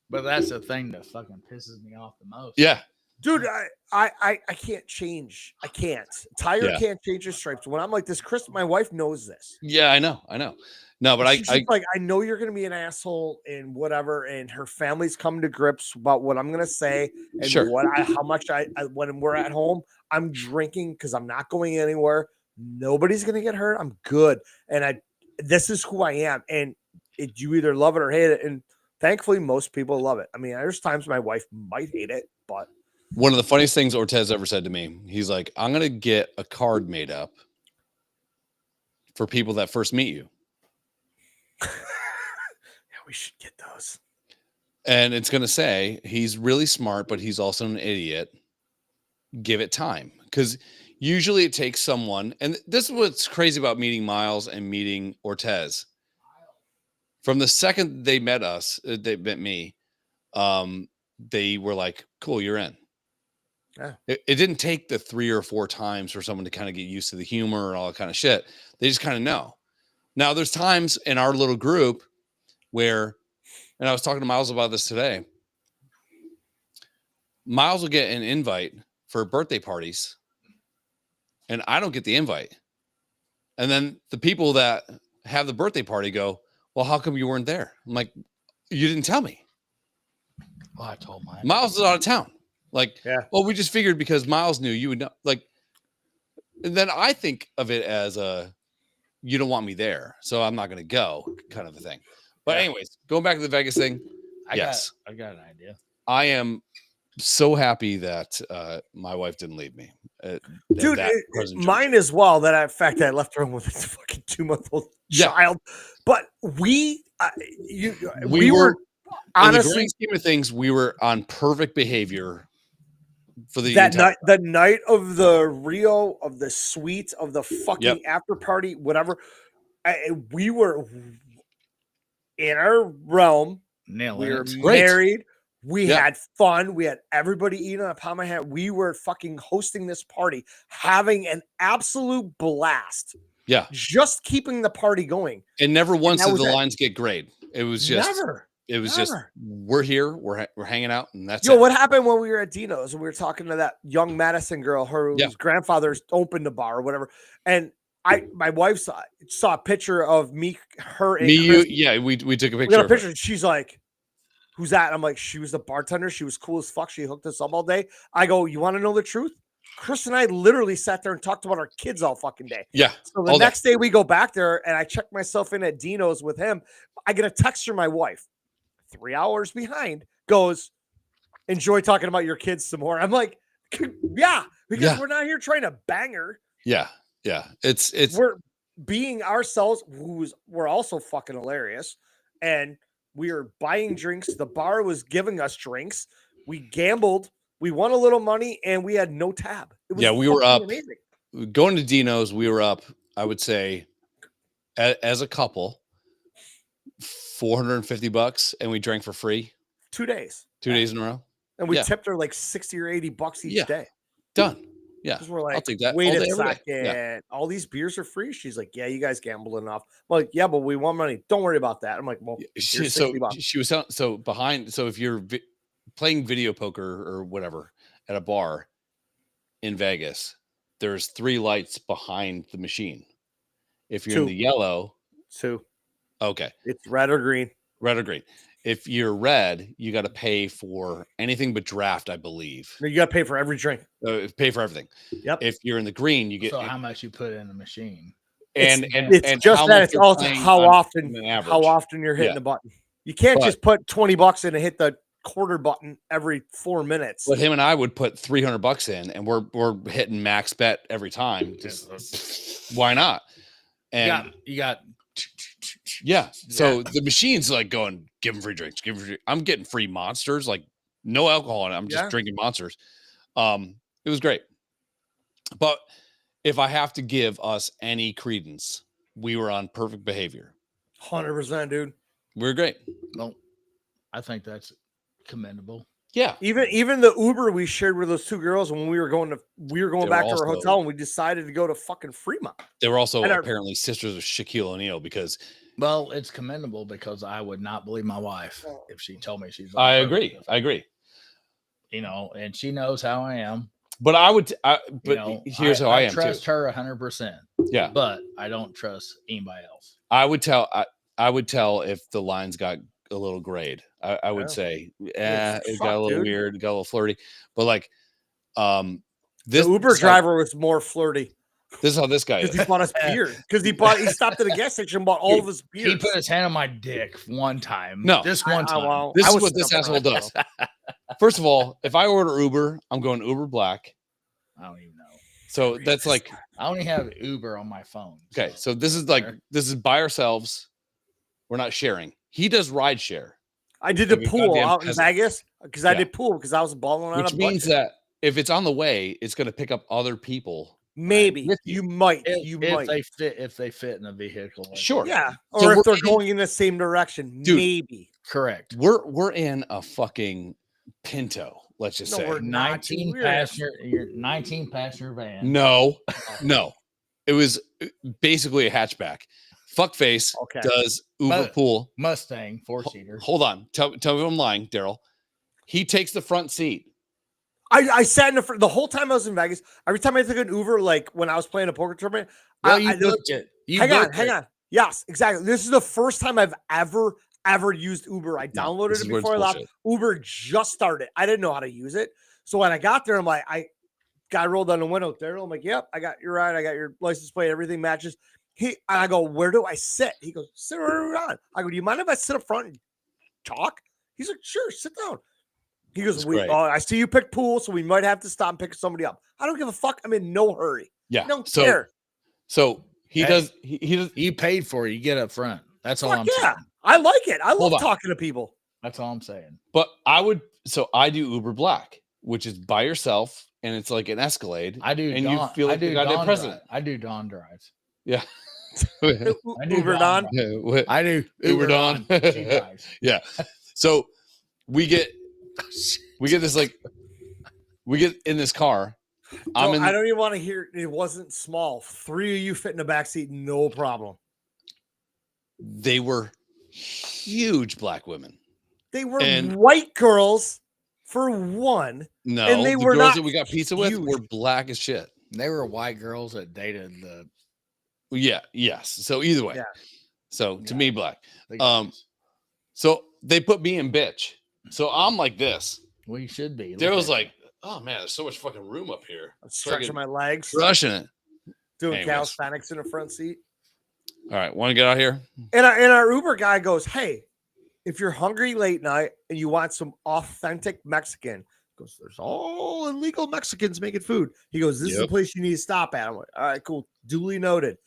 But that's the thing that fucking pisses me off the most. Yeah. Dude, I can't change. I can't. Tyre can't change his stripes. When I'm like this, Chris, my wife knows this. Yeah, I know. No, but she's like, I know you're gonna be an asshole and whatever, and her family's come to grips about what I'm gonna say and how much I when we're at home, I'm drinking because I'm not going anywhere. Nobody's gonna get hurt. I'm good, and this is who I am, and you either love it or hate it, and thankfully most people love it. I mean, there's times my wife might hate it, but one of the funniest things Ortez ever said to me, he's like, I'm gonna get a card made up for people that first meet you. Yeah, we should get those. And it's going to say he's really smart, but he's also an idiot. Give it time. Because usually it takes someone, and this is what's crazy about meeting Miles and meeting Ortez. From the second they met us, they met me, they were like, cool, you're in. Yeah. It didn't take the 3 or 4 times for someone to kind of get used to the humor and all that kind of shit. They just kind of know. Now, there's times in our little group where, and I was talking to Miles about this today, Miles will get an invite for birthday parties, and I don't get the invite. And then the people that have the birthday party go, well, how come you weren't there? I'm like, you didn't tell me. Well, I told Miles is out of town. Like, yeah. Well, we just figured because Miles knew you would know. Like, and then I think of it as you don't want me there, so I'm not going to go kind of a thing. But anyways, going back to the Vegas thing. I got an idea. I am so happy that my wife didn't leave me. Dude, mine as well. That in fact I left her with a fucking 2-month-old child. But we were honestly, in the grand scheme of things, we were on perfect behavior for the night. The night of the Rio, of the suite, of the fucking after party, whatever. We were in our realm. We were married. We had fun. We had everybody eating on the palm of my hand. We were fucking hosting this party, having an absolute blast. Yeah. Just keeping the party going. And never once did the lines get grayed. It was just never. It was just, we're here, we're hanging out, and that's it. What happened when we were at Dino's and we were talking to that young Madison girl, whose grandfather's opened the bar or whatever, and my wife saw a picture of me, her, and Chris. We took a picture. We got a picture. And she's like, "Who's that?" I'm like, "She was the bartender. She was cool as fuck. She hooked us up all day." I go, "You want to know the truth?" Chris and I literally sat there and talked about our kids all fucking day. Yeah. So the next day we go back there and I check myself in at Dino's with him. I get a text from my wife, 3 hours behind, goes, "Enjoy talking about your kids some more." I'm like, yeah, because we're not here trying to bang her. Yeah. Yeah. It's we're being ourselves, we're also fucking hilarious. And we were buying drinks. The bar was giving us drinks. We gambled. We won a little money and we had no tab. It was we were up. Amazing. Going to Dino's, we were up, I would say, as a couple, $450, and we drank for free 2 days. 2 days in a row. And we tipped her like $60 or $80 each day. Done. Yeah. Because we're like, I'll take that. Wait a second. All these beers are free. She's like, yeah, you guys gambled enough. I'm like, yeah, but we want money. Don't worry about that. I'm like, well, she was if you're playing video poker or whatever at a bar in Vegas, there's 3 lights behind the machine. If you're 2. in the yellow, 2. Okay. It's red or green. Red or green. If you're red, you got to pay for anything but draft, I believe. No, you got to pay for every drink. Pay for everything. Yep. If you're in the green, you get how much you put in the machine. It's just that it's also how often you're hitting the button. You can't just put $20 in and hit the quarter button every 4 minutes. But him and I would put $300 in, and we're hitting max bet every time. Just why not? And you got. So the machine's like going, give them free drinks, give them free. I'm getting free monsters, like no alcohol in it. I'm just drinking monsters. It was great. But if I have to give us any credence, we were on perfect behavior. 100%, dude. We were great. No, I think that's commendable. Yeah. Even the Uber we shared with those 2 girls when we were going back to our hotel and we decided to go to fucking Fremont. They were also apparently sisters of Shaquille O'Neal, because Well, it's commendable because I would not believe my wife if she told me she's. I agree. You know, and she knows how I am. But I would. Here's how I am trust too. her 100%. Yeah, but I don't trust anybody else. I would tell. I would tell if the lines got a little grayed. I would say, it got a little weird, it got a little flirty. But like, the Uber driver was more flirty. This is how this guy is. Because he bought us beer. Because he stopped at a gas station and bought all of his beer. He put his hand on my dick one time. No, just one time. This is what this asshole does. First of all, if I order Uber, I'm going Uber Black. I don't even know. So that's like, I only have Uber on my phone. Okay, so this is by ourselves. We're not sharing. He does ride share. I did the pool out in Vegas because I did pool because I was balling on. Which means that if it's on the way, it's going to pick up other people. Maybe you might. If they fit in a vehicle. Sure. Yeah. Or if they're going in the same direction. Dude, maybe. Correct. We're in a fucking Pinto. Let's just say we're 19 passenger van. No. It was basically a hatchback. Fuckface does Uber pool. Mustang 4-seater. Hold on. Tell me if I'm lying, Daryl. He takes the front seat. I sat in the front the whole time I was in Vegas. Every time I took an Uber, like when I was playing a poker tournament, you booked it. Hang on. Yes, exactly. This is the first time I've ever used Uber. I downloaded it before I left. Uber just started. I didn't know how to use it. So when I got there, I'm like, guy rolled down the window. Daryl, I'm like, yep, I got your ride. I got your license plate. Everything matches. I go, where do I sit? He goes, sit where you're on. I go, do you mind if I sit up front and talk? He's like, sure, sit down. He goes, I see you pick pool, so we might have to stop and pick somebody up. I don't give a fuck. I'm in no hurry. Yeah. I don't care. So he does. He paid for it. You get up front. That's all I'm saying. I like it. I love talking to people. That's all I'm saying. But I do Uber Black, which is by yourself, and it's like an Escalade. I do. And you feel like the goddamn president. I do Dawn drives. Yeah. Uber Dawn. I do Uber Dawn. Yeah. So we get this we get in this car. I don't even want to hear it. Wasn't small. 3 of you fit in the back seat, no problem. They were huge black women. They were white girls for one. No, and they were girls not that we got pizza with were black as shit. They were white girls that dated the. Yeah. Yes. So either way. Yeah. So to me, black. So they put me in bitch. So I'm like this. Well, you should be. There was like, oh man, there's so much fucking room up here. I'm stretching my legs. Crushing it. Doing calisthenics in the front seat. All right. Want to get out here? And our Uber guy goes, hey, if you're hungry late night and you want some authentic Mexican, he goes, there's all illegal Mexicans making food. He goes, this is the place you need to stop at. I'm like, all right, cool. Duly noted.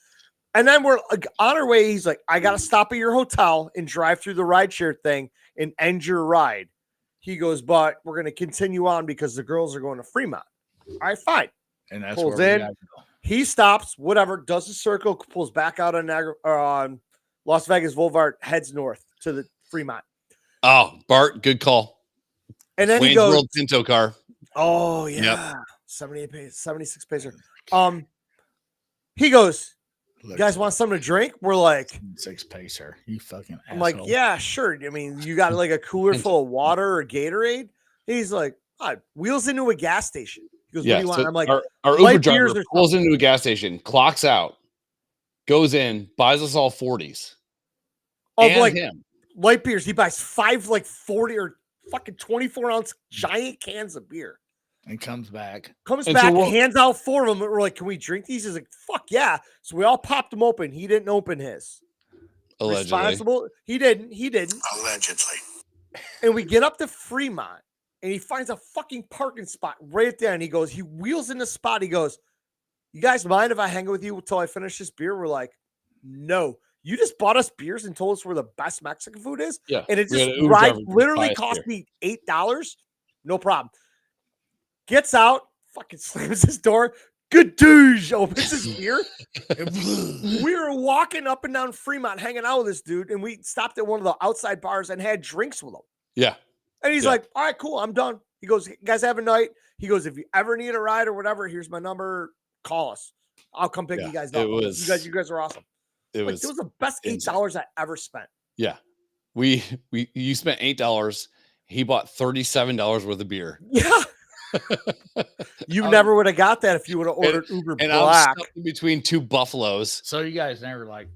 And then we're on our way. He's like, I got to stop at your hotel and drive through the rideshare thing and end your ride. He goes, but we're going to continue on because the girls are going to Fremont. All right, fine. And that's pulls where in. He stops, whatever, does a circle, pulls back out on Las Vegas Boulevard, heads north to the Fremont. Oh, Bart, good call. And then Wayne's he goes, World Pinto car. Oh, yeah. Yep. 76 pacer. He goes, you guys want something to drink? We're like, 6 pacer. You fucking asshole. I'm like, yeah, sure. I mean, you got like a cooler full of water or Gatorade? He's like, wheels into a gas station. He goes, what do you want? I'm like, our Uber driver pulls into a gas station, clocks out, goes in, buys us all 40s. Of light beers. He buys 5 like 40 or fucking 24-ounce giant cans of beer. And comes back, hands out 4 of them. We're like, can we drink these? He's like, fuck yeah. So we all popped them open. He didn't open his. Allegedly. Responsible. He didn't. Allegedly. And we get up to Fremont and he finds a fucking parking spot right there. And he wheels in the spot. He goes, you guys mind if I hang out with you until I finish this beer? We're like, no. You just bought us beers and told us where the best Mexican food is? Yeah. And it just literally cost me $8. No problem. Gets out, fucking slams his door. Good douche. Opens his beer. We were walking up and down Fremont hanging out with this dude. And we stopped at one of the outside bars and had drinks with him. Yeah. And he's like, all right, cool. I'm done. He goes, you guys have a night. He goes, if you ever need a ride or whatever, here's my number. Call us. I'll come pick you guys up. You guys are awesome. It was the best $8 I ever spent. Yeah. You spent $8. He bought $37 worth of beer. Yeah. You never would have got that if you would have ordered Uber and Black. I'm stuck in between two buffaloes. So you guys never like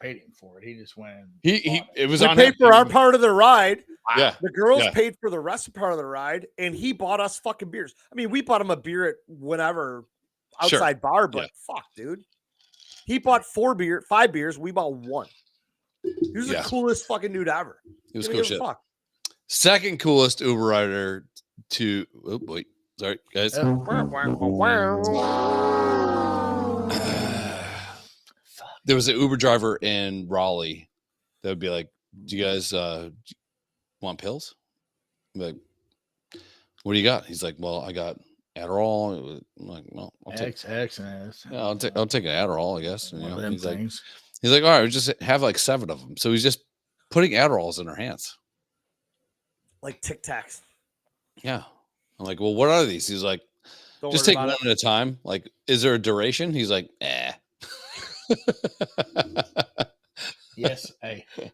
paid him for it. He just went. It was we on paid him. for our part of the ride. Yeah. The girls paid for the rest of part of the ride, and he bought us fucking beers. I mean, we bought him a beer at whatever outside bar, but fuck, dude. He bought 5 beers. We bought 1. He was the coolest fucking dude ever. He was cool shit. Fuck. Second coolest Uber rider to. Oh wait, sorry guys. There was an Uber driver in Raleigh that would be like, "Do you guys want pills?" I'm like, "What do you got?" He's like, "Well, I got Adderall." I'm like, "Well, I'll take X and S. Yeah, I'll take an Adderall, I guess." And, he's like, "All right, just have like 7 of them." So he's just putting Adderalls in her hands, like Tic Tacs. Yeah, I'm like, "Well, what are these?" He's like, "Just take one at a time." Like, is there a duration? He's like, "Eh." Yes,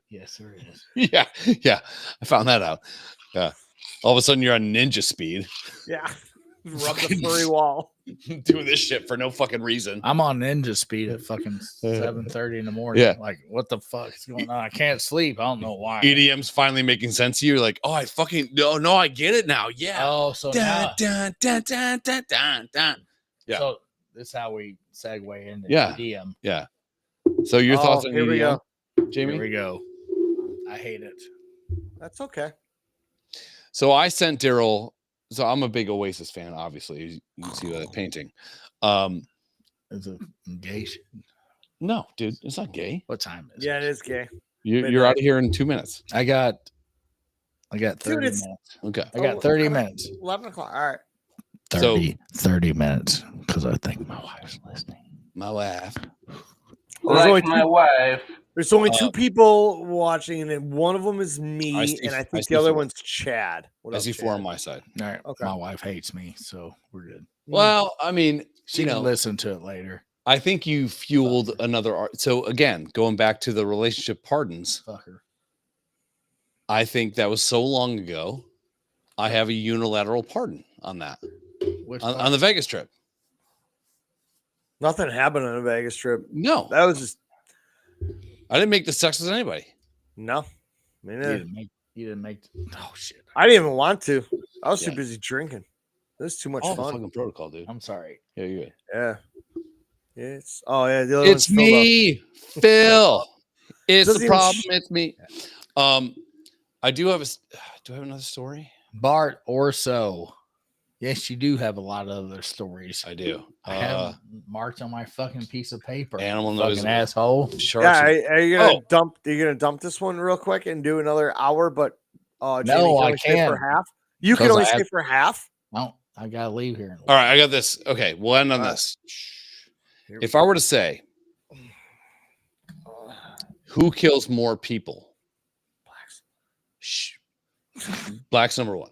yes, there is. Yeah. I found that out. Yeah. All of a sudden, you're on ninja speed. Yeah. Rub the furry wall. Doing this shit for no fucking reason. I'm on ninja speed at fucking 7:30 in the morning. Yeah. Like, what the fuck is going on? I can't sleep. I don't know why. EDM's finally making sense to you. You're like, oh, I fucking no, I get it now. Yeah. Oh, so now. Yeah. So this is how we segue into EDM. Yeah. So your thoughts on here EDM? We go. Jamie? Here we go. I hate it. That's okay. So I sent Daryl. So I'm a big Oasis fan, obviously. You can see that painting. Is it gay shit? No, dude, it's not gay. What time is it? Yeah, it? it is gay. You're out of here in 2 minutes. I got 30 minutes. Okay. I got 30 minutes. 11 o'clock. All right. 30 minutes because I think my wife's listening. My wife. There's only 2 people watching, and one of them is me, and I think the other one's Chad. I see 4 on my side. All right. Okay. My wife hates me, so we're good. Well, I mean, she can listen to it later. I think you fueled another art. So again, going back to the relationship pardons. Fucker. I think that was so long ago. I have a unilateral pardon on that. On the Vegas trip. Nothing happened on a Vegas trip. No. That was just. I didn't make the sex with anybody. No. You didn't make. Oh, shit. I didn't even want to. I was too busy drinking. It was too much fun. Fucking protocol, dude. I'm sorry. Yeah, you're good. Yeah. The other it's me, Phil. It's the problem. It's me. I do have another story? Bart or so. Yes, you do have a lot of other stories. I do. I have marked on my fucking piece of paper. Animal nose, asshole. Are you gonna dump? Are you gonna dump this one real quick and do another hour? But no, I can't. For half. You can only stay for half. No, I gotta leave here. All right, I got this. Okay, we'll end on this. If I were to say, who kills more people? Blacks number 1.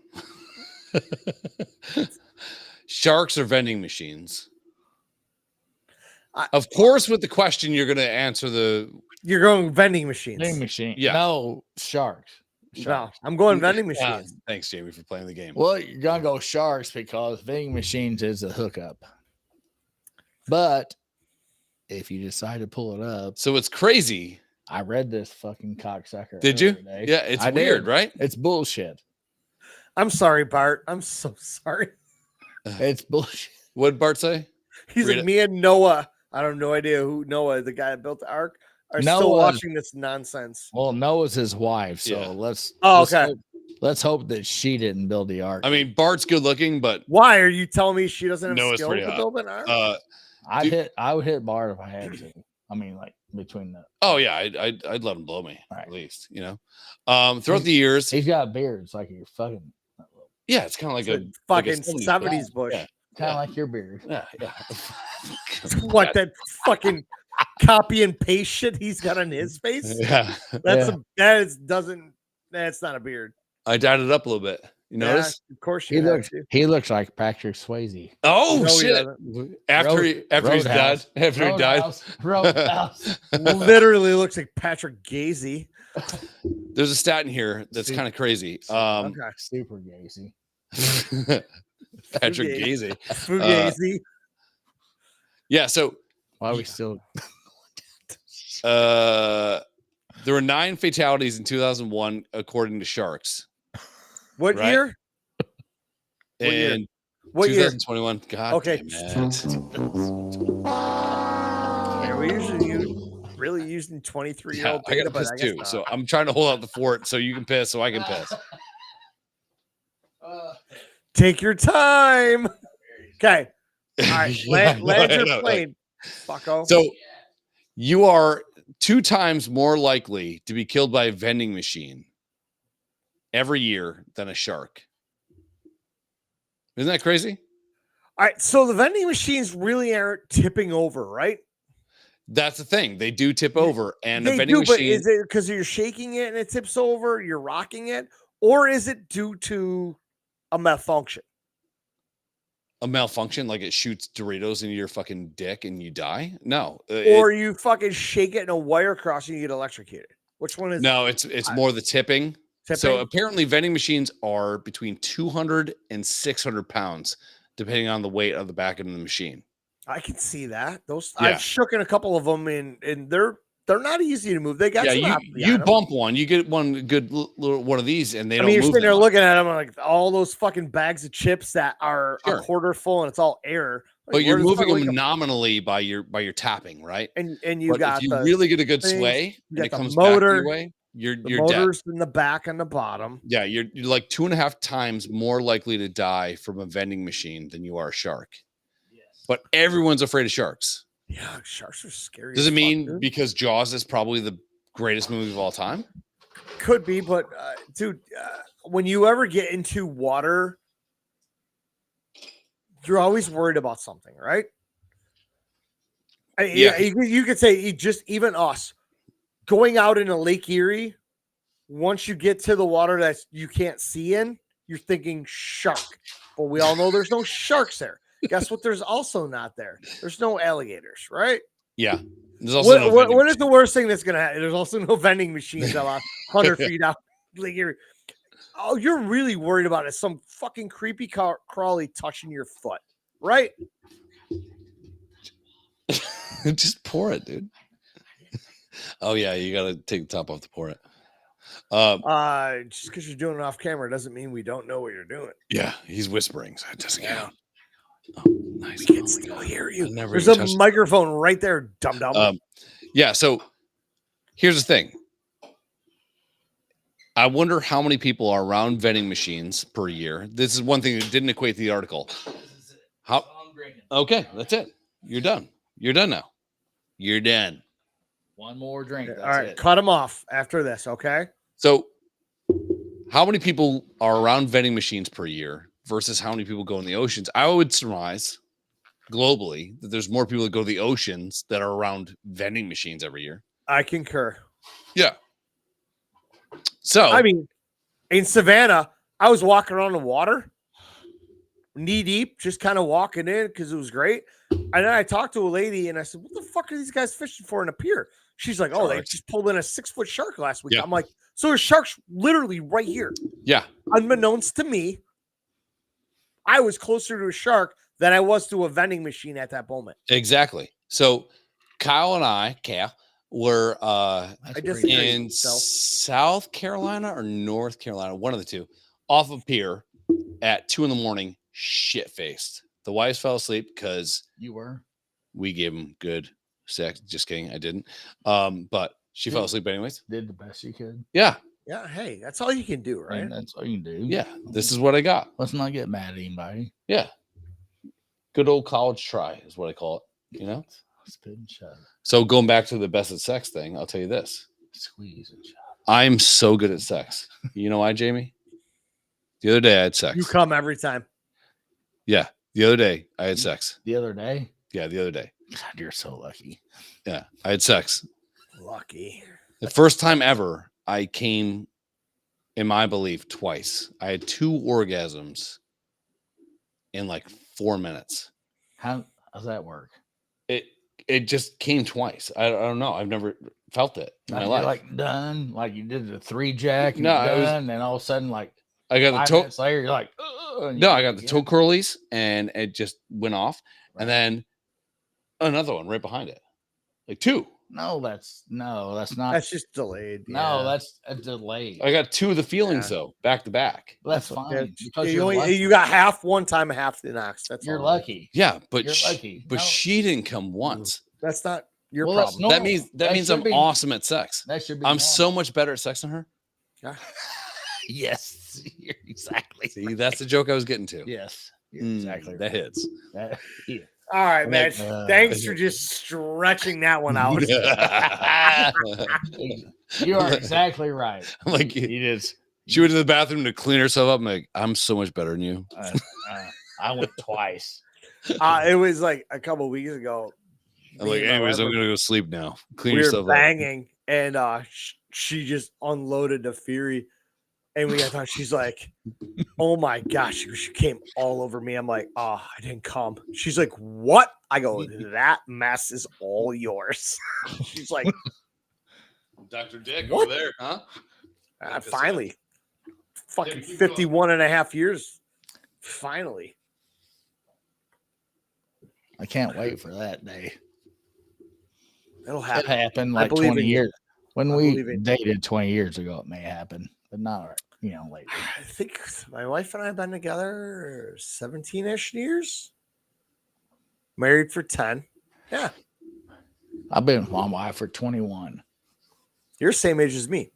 Sharks or vending machines? Of course, with the question, you're going to answer You're going vending machines. Vending machine. Yeah. No, sharks. No, I'm going vending machines. Thanks, Jamie, for playing the game. Well, you're going to go sharks because vending machines is a hookup. But if you decide to pull it up. So it's crazy. I read this fucking cocksucker. Did you? Day. Yeah, it's weird, right? It's bullshit. I'm sorry, Bart. I'm so sorry. It's bullshit. What did Bart say? He's like, me and Noah. I have no idea who Noah, the guy that built the ark, are still watching this nonsense. Well, Noah's his wife, so let's hope that she didn't build the ark. I mean, Bart's good looking, but why are you telling me she doesn't have Noah's skill to build an ark? I would hit Bart if I had to. I mean, like between the. Oh yeah, I'd let him blow me at least. Throughout the years, he's got beards like you're fucking. Yeah, it's kind of like a fucking 70s bush. Yeah, kind of like your beard. Yeah. What that fucking copy and paste shit he's got on his face? Yeah, that's not a beard. I dyed it up a little bit. You notice? Of course He looks like Patrick Swayze. Oh No, shit! After he's dead, Roadhouse. Literally looks like Patrick Gazy. There's a stat in here that's kind of crazy. Okay. Super Gazy. Patrick Gazy. Fugazi. Yeah. So why are we still? There were 9 fatalities in 2001, according to Sharks. What year? And what 2021. Year? God okay. damn it. Yeah, we usually really using 23-year-old I got to piss too. So I'm trying to hold out the fort so you can piss, so I can piss. Take your time. Okay. All right. Land your plane. Fucko. So you are 2 times more likely to be killed by a vending machine every year than a shark. Isn't that crazy? All right. So the vending machines really aren't tipping over, right? That's the thing. They do tip over. And they a vending do, machine. But is it because you're shaking it and it tips over, you're rocking it, or is it due to a malfunction? A malfunction, like it shoots Doritos into your fucking dick and you die? No. Or you fucking shake it and a wire crossing, you get electrocuted. Which one is No, it's more the tipping. Tipping? So apparently vending machines are between 200 and 600 pounds, depending on the weight of the back end of the machine. I can see that. I've shook in a couple of them and they're not easy to move. They got you bump one, you get one good little one of these, and they don't. You're move sitting there looking at them like all those fucking bags of chips that are a quarter full and it's all air. Like, but you're moving them nominally by your tapping, right? And if you really get a good sway and it comes motor, back your way, you're motors dead. In the back and the bottom. Yeah, you're like 2.5 times more likely to die from a vending machine than you are a shark. Yes. But everyone's afraid of sharks. Yeah, sharks are scary. Does it mean because Jaws is probably the greatest movie of all time? Could be, but dude, when you ever get into water, you're always worried about something, right? You could say even us going out in a Lake Erie. Once you get to the water that you can't see in, you're thinking shark, but we all know there's no sharks there. Guess what? There's also not there. There's no alligators, right? Yeah. There's also what is the worst thing that's gonna happen? There's also no vending machines about 100 feet out. Like you're really worried about it. Some fucking creepy crawly touching your foot, right? Just pour it, dude. Oh yeah, you gotta take the top off to pour it. Just because you're doing it off camera doesn't mean we don't know what you're doing. Yeah, he's whispering, so it doesn't count. Oh, nice. We can still hear you. There's a microphone right there, dum-dum. Yeah, so here's the thing. I wonder how many people are around vending machines per year. This is one thing that didn't equate to the article. Okay, that's it. You're done. You're done now. You're done. One more drink. All right, cut them off after this, okay? So how many people are around vending machines per year versus how many people go in the oceans? I would surmise globally that there's more people that go to the oceans that are around vending machines every year. I concur. Yeah. So I mean, in Savannah, I was walking around the water, knee deep, just kind of walking in because it was great. And then I talked to a lady and I said, "What the fuck are these guys fishing for in a pier?" She's like, "Oh, they just pulled in a 6-foot shark last week." Yeah. I'm like, "So there's sharks literally right here." Yeah. Unbeknownst to me, I was closer to a shark than I was to a vending machine at that moment. Exactly. So Kyle and I, were in South Carolina or North Carolina, one of the two, off a pier at 2 a.m, shit-faced. The wives fell asleep because we gave them good sex. Just kidding, I didn't. But she fell asleep anyways. Did the best you could. Yeah. Yeah. Hey, that's all you can do, right? I mean, that's all you can do. Yeah. This is what I got. Let's not get mad at anybody. Yeah. Good old college try is what I call it. You know. Spit and shove. So going back to the best at sex thing, I'll tell you this. Squeeze and shove. I'm so good at sex. You know why, Jamie? The other day I had sex. You come every time. Yeah. The other day I had sex. The other day? Yeah, the other day. God, you're so lucky. Yeah, I had sex. Lucky. The first time ever I came in my belief, twice. I had 2 orgasms in like 4 minutes. How does that work? It just came twice. I don't know. I've never felt it in my life. Like done, like you did the 3 jack and No, done, and all of a sudden, like I got the toe. minutes later, you're like, No, I got the toe curlies, and it just went off, and then another one right behind it, like 2. No, that's not. That's just delayed. No, that's a delay. I got 2 of the feelings though, back to back. That's fine because you got half one time, half the next. That's you're lucky. Yeah, but you're lucky. But she didn't come once. That's not your problem. That means I'm awesome at sex. That should be. I'm so much better at sex than her. Yeah. Yes, exactly. See, that's the joke I was getting to. Yes, exactly. That hits. Yeah. All right, man. Thanks for just stretching that one out. You are exactly right. I'm like, she went to the bathroom to clean herself up. I'm like, I'm so much better than you. I went twice. It was like a couple of weeks ago. I'm like, anyways, I'm gonna go sleep now. Clean yourself banging, and she just unloaded the fury. And we got talking. She's like, "Oh my gosh, she came all over me." I'm like, "Oh, I didn't come." She's like, "What?" I go, "That mess is all yours." She's like, "Dr. Dick over there, huh?" Finally, fucking 51 and a half years. Finally, I can't wait for that day. It'll happen. It happened like 20 years. When we dated 20 years ago, it may happen, but not later. I think my wife and I have been together 17-ish years. Married for 10. Yeah. I've been with my wife for 21. You're the same age as me.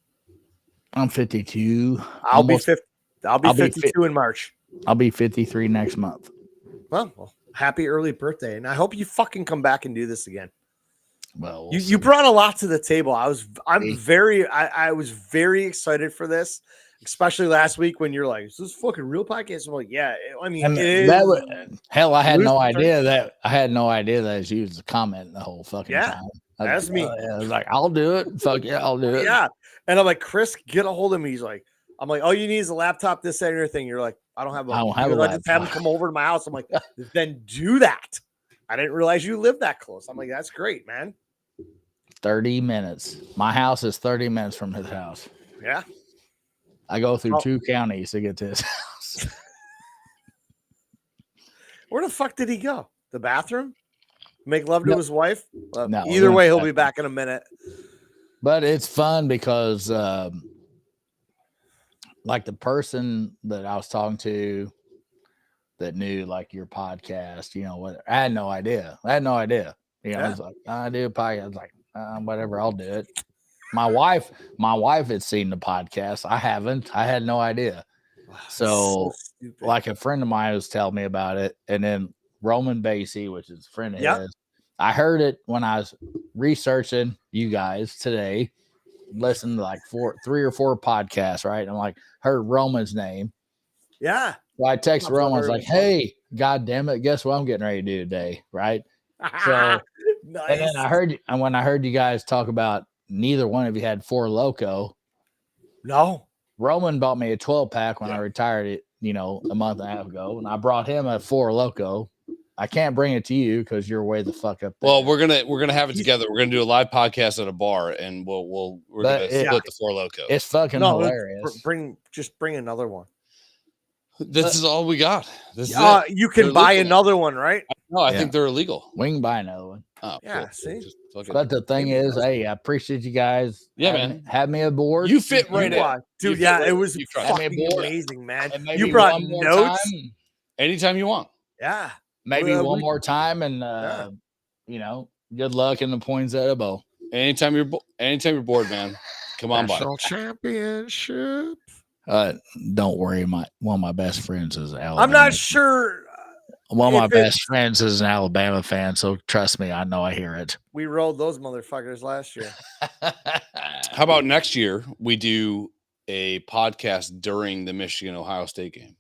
I'm 52. I'll be 52 in March. I'll be 53 next month. Well, happy early birthday. And I hope you fucking come back and do this again. Well, you brought a lot to the table. I was very excited for this, especially last week when you're like, "Is this fucking real podcast?" I'm like, "Yeah." I mean, I had no idea that you was a comment the whole fucking time. That's me. I was like, "I'll do it." Fuck yeah, I'll do it. Yeah, and I'm like, "Chris, get a hold of me." He's like, "I'm like, all you need is a laptop, this, that, and everything." You're like, "I don't have a laptop. Just have him come over to my house." I'm like, "Then do that." I didn't realize you lived that close. I'm like, "That's great, man." 30 minutes. My house is 30 minutes from his house. Yeah. I go through 2 counties to get to his house. Where the fuck did he go? The bathroom? Make love to his wife? No, either way, he'll be back in a minute. But it's fun because like the person that I was talking to that knew like your podcast, what I had no idea. I was like, I do a podcast. I was like, whatever, I'll do it. My wife had seen the podcast. I haven't. I had no idea. So like a friend of mine was telling me about it, and then Roman Basie, which is a friend of his, I heard it when I was researching you guys today. Listened to like 3 or 4 podcasts, right? I'm like, heard Roman's name. Yeah. So I texted Roman. I was like, "Hey, God damn it, guess what I'm getting ready to do today?" Right. So nice. And then when I heard you guys talk about neither one of you had 4 Loko. No. Roman bought me a 12-pack when I retired it, a month and a half ago, and I brought him a 4 Loko. I can't bring it to you because you're way the fuck up there. Well, we're gonna have it together. We're gonna do a live podcast at a bar, and we're gonna split the 4 Loko. It's fucking hilarious. Bring another one. This is all we got. You can buy another one, right? No, I think they're illegal. We can buy another one. Oh, yeah. Cool. See, but the thing is, hey, I appreciate you guys. Yeah, man. Have me aboard. You fit right in, dude. Yeah, it was fucking amazing, man. You brought notes anytime you want. Yeah, maybe one more time, and good luck in the Poinsettia Bowl. Anytime you're bored, man. Come on by. National championship. Don't worry, one of my best friends is Alabama. I'm not sure. One of my best friends is an Alabama fan, so trust me, I know I hear it. We rolled those motherfuckers last year. How about next year we do a podcast during the Michigan-Ohio State game?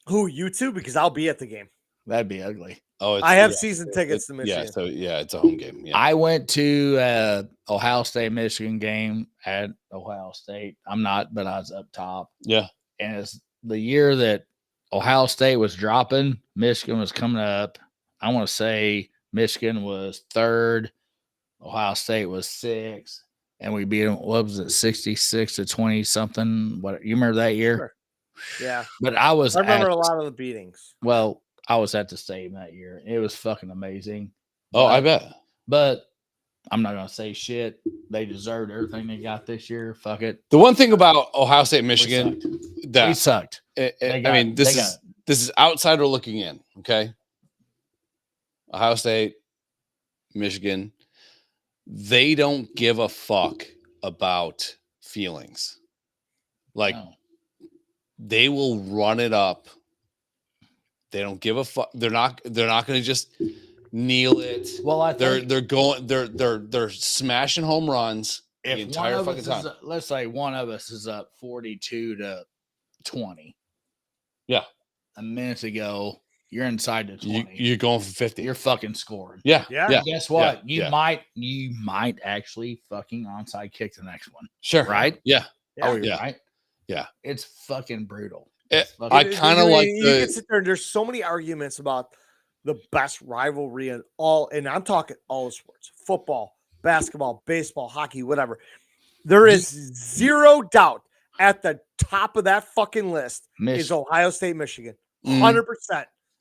Who, you two? Because I'll be at the game. That'd be ugly. Oh, I have season tickets to Michigan. Yeah, so it's a home game. Yeah. I went to Ohio State Michigan game at Ohio State. I'm not, but I was up top. Yeah. And it's the year that Ohio State was dropping, Michigan was coming up. I want to say Michigan was 3rd, Ohio State was 6th, and we beat them. What was it, 66-20 something? What you remember that year? Sure. Yeah, but I remember a lot of the beatings. Well, I was at the stadium that year. It was fucking amazing. Oh, I bet. But I'm not gonna say shit. They deserved everything they got this year. Fuck it. The one thing about Ohio State, Michigan, we sucked. This is outsider looking in. Okay, Ohio State, Michigan, they don't give a fuck about feelings. Like they will run it up. They don't give a fuck. They're not going to just kneel it. Well, they're smashing home runs the entire fucking time. Let's say one of us is up 42-20. Yeah. A minute ago, you're inside the 20. You're going for 50. You're fucking scoring. Yeah. Guess what? You might actually fucking onside kick the next one. Sure. Right? Yeah. Oh, you're right. Yeah. It's fucking brutal. I kind of like you can sit there and there's so many arguments about the best rivalry in all, and I'm talking all the sports: football, basketball, baseball, hockey, whatever. There is zero doubt at the top of that fucking list is Ohio State, Michigan. 100%.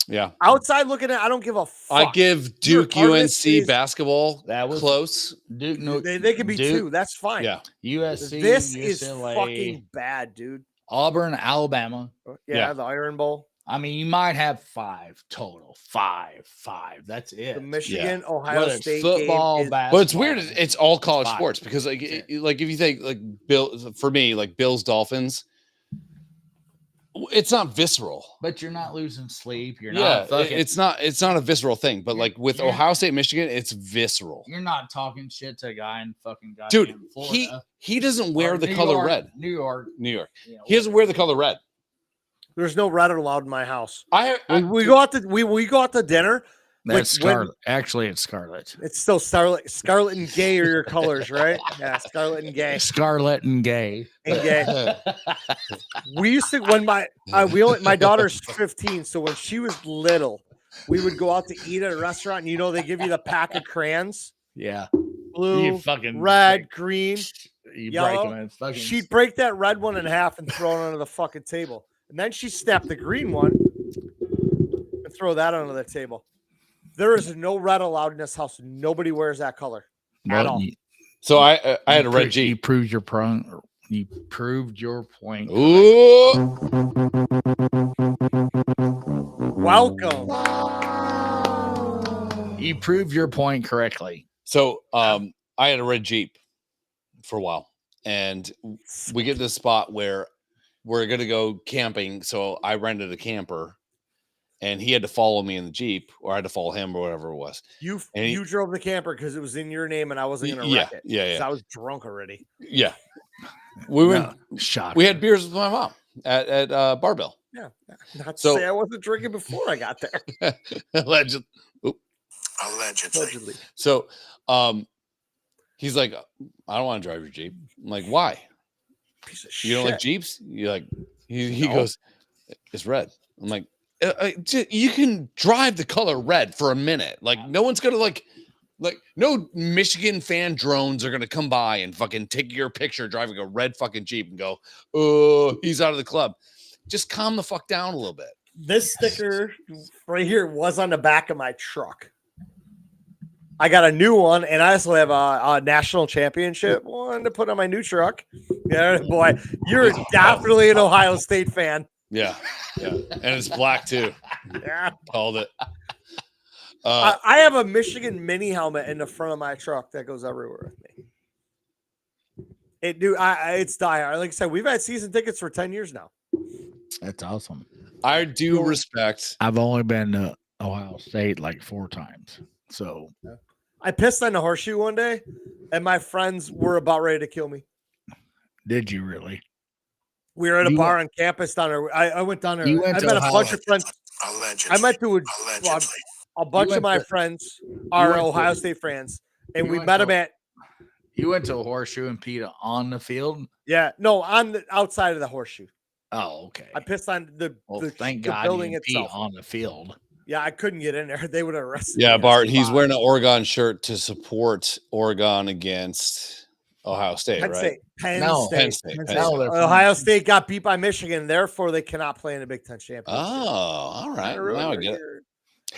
Yeah. Outside looking at, I don't give a fuck. I give Duke UNC basketball that was close. Duke, no, they could be Duke, 2. That's fine. Yeah. USC. This UCLA, is fucking bad, dude. Auburn, Alabama. Yeah, the Iron Bowl. I mean, you might have 5 total. 5. That's it. The Michigan, Ohio State football, game basketball. But it's weird. It's all college sports because, like if you think like for me, like Bills Dolphins, it's not visceral. But you're not losing sleep. You're not. It's not a visceral thing. But like with Ohio State, Michigan, it's visceral. You're not talking shit to a guy in fucking dude. Florida. He doesn't wear the color red. New York. He doesn't wear the color red. There's no red allowed in my house. We go out to dinner. That's scarlet. Actually, it's scarlet. It's still scarlet and gay are your colors, right? Yeah, scarlet and gay. Scarlet and gay. And gay. We used to my daughter's 15, so when she was little, we would go out to eat at a restaurant, and they give you the pack of crayons. Yeah. Blue, red, green, yellow. She'd break that red one in half and throw it under the fucking table. And then she snapped the green one and throw that under the table. There is no red allowed in this house. Nobody wears that color at all. So I had a red Jeep. You proved your point. You proved your point. Ooh. Welcome. You proved your point correctly. So I had a red Jeep for a while, and we get to the spot where we're going to go camping. So I rented a camper, and he had to follow me in the Jeep, or I had to follow him, or whatever it was. You drove the camper because it was in your name, and I wasn't going to wreck it. Yeah. I was drunk already. Yeah. We went. Shocked. We had beers with my mom at Barbell. Yeah. Not to say I wasn't drinking before I got there. Allegedly. So, he's like, I don't want to drive your Jeep. I'm like, why? Piece of you don't like Jeeps? You like? He goes, it's red. I'm like, you can drive the color red for a minute. Like, no one's gonna like no Michigan fan drones are gonna come by and fucking take your picture driving a red fucking Jeep and go, oh, he's out of the club. Just calm the fuck down a little bit. This sticker right here was on the back of my truck. I got a new one, and I also have a national championship one to put on my new truck. Yeah, boy, you're definitely an Ohio State fan. Yeah, and it's black too. Yeah, called it. I have a Michigan mini helmet in the front of my truck that goes everywhere with me. It's diehard. Like I said, we've had season tickets for 10 years now. That's awesome. I do respect. I've only been to Ohio State like 4 times. So I pissed on the horseshoe one day, and my friends were about ready to kill me. Did you really? We were at a bar on campus down there. I went down there. I met a bunch of friends. I met through a bunch of my friends are Ohio State fans, and we met them at. You went to a horseshoe and peed on the field? Yeah, no, on the outside of the horseshoe. Oh, okay. I pissed on the thank the God building you itself. pee on the field. Yeah, I couldn't get in there. They would have arrested me. Yeah, Bart, he's wearing an Oregon shirt to support Oregon against Ohio State, right? Penn State. Ohio State got beat by Michigan, therefore they cannot play in the Big Ten championship. Oh, all right. Now I get it.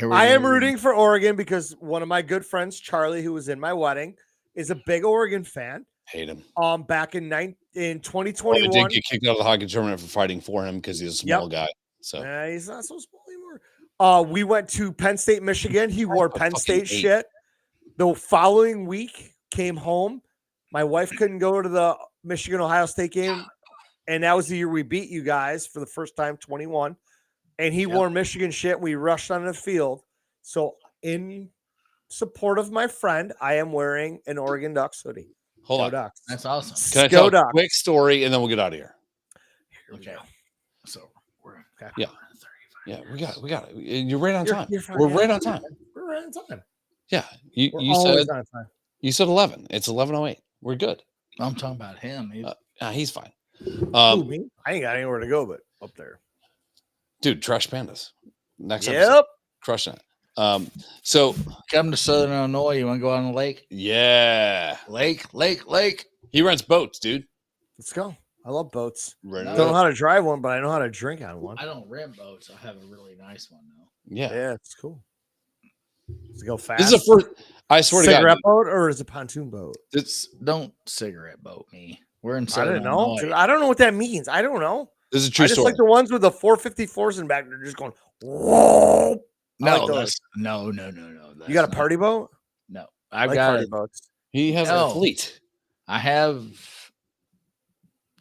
I am rooting for Oregon because one of my good friends, Charlie, who was in my wedding, is a big Oregon fan. Hate him. Back in 2021, he did get kicked out of the hockey tournament for fighting for him because he's a small guy. So he's not so small anymore. We went to Penn State, Michigan. He wore Penn State shit. The following week, came home. My wife couldn't go to the Michigan Ohio State game, and that was the year we beat you guys for the first time, 21. And he wore Michigan shit. We rushed on the field. So in support of my friend, I am wearing an Oregon Ducks hoodie. Hold on. Ducks. That's awesome. Can I tell a quick story and then we'll get out of here? Okay. So we're Yeah, we got it. You're right on time. We're right on time. We're right on time. Yeah. You said 11. It's 11:08. We're good. I'm talking about him. He's fine. I ain't got anywhere to go but up there. Dude, Trash Pandas. Next episode. Yep. Crushing it. So come to Southern Illinois. You want to go on the lake? Yeah. Lake. He rents boats, dude. Let's go. I love boats. Don't know how to drive one, but I know how to drink on one. I don't rent boats. I have a really nice one though. Yeah, it's cool. Does it go fast? This is the first. I swear to God, cigarette boat or is it pontoon boat? Don't cigarette boat me. We're in. I don't know. Dude, I don't know what that means. I don't know. This is a true I just story. like the ones with the 454s in back. They're just going. Whoa. No, like no. You got a party boat? No, I've got party boats. He has a fleet. I have.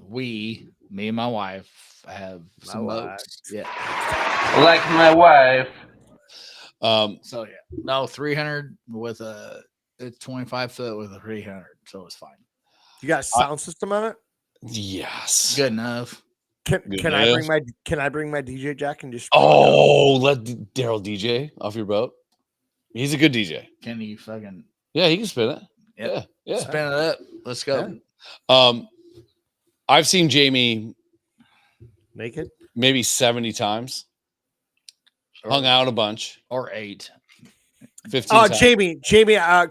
Me and my wife have some boats. Yeah, like my wife. So yeah, no 300 with it's 25 foot with a 300, so it's fine. You got a sound system on it? Yes, good enough. Can I bring my DJ jack and just? Let Daryl DJ off your boat. He's a good DJ. Can he fucking? Yeah, he can spin it. Yep. Yeah. Spin it up. Let's go. Yeah. I've seen Jamie naked maybe 70 times. Hung out a bunch. Or 8. 15 times. Jamie,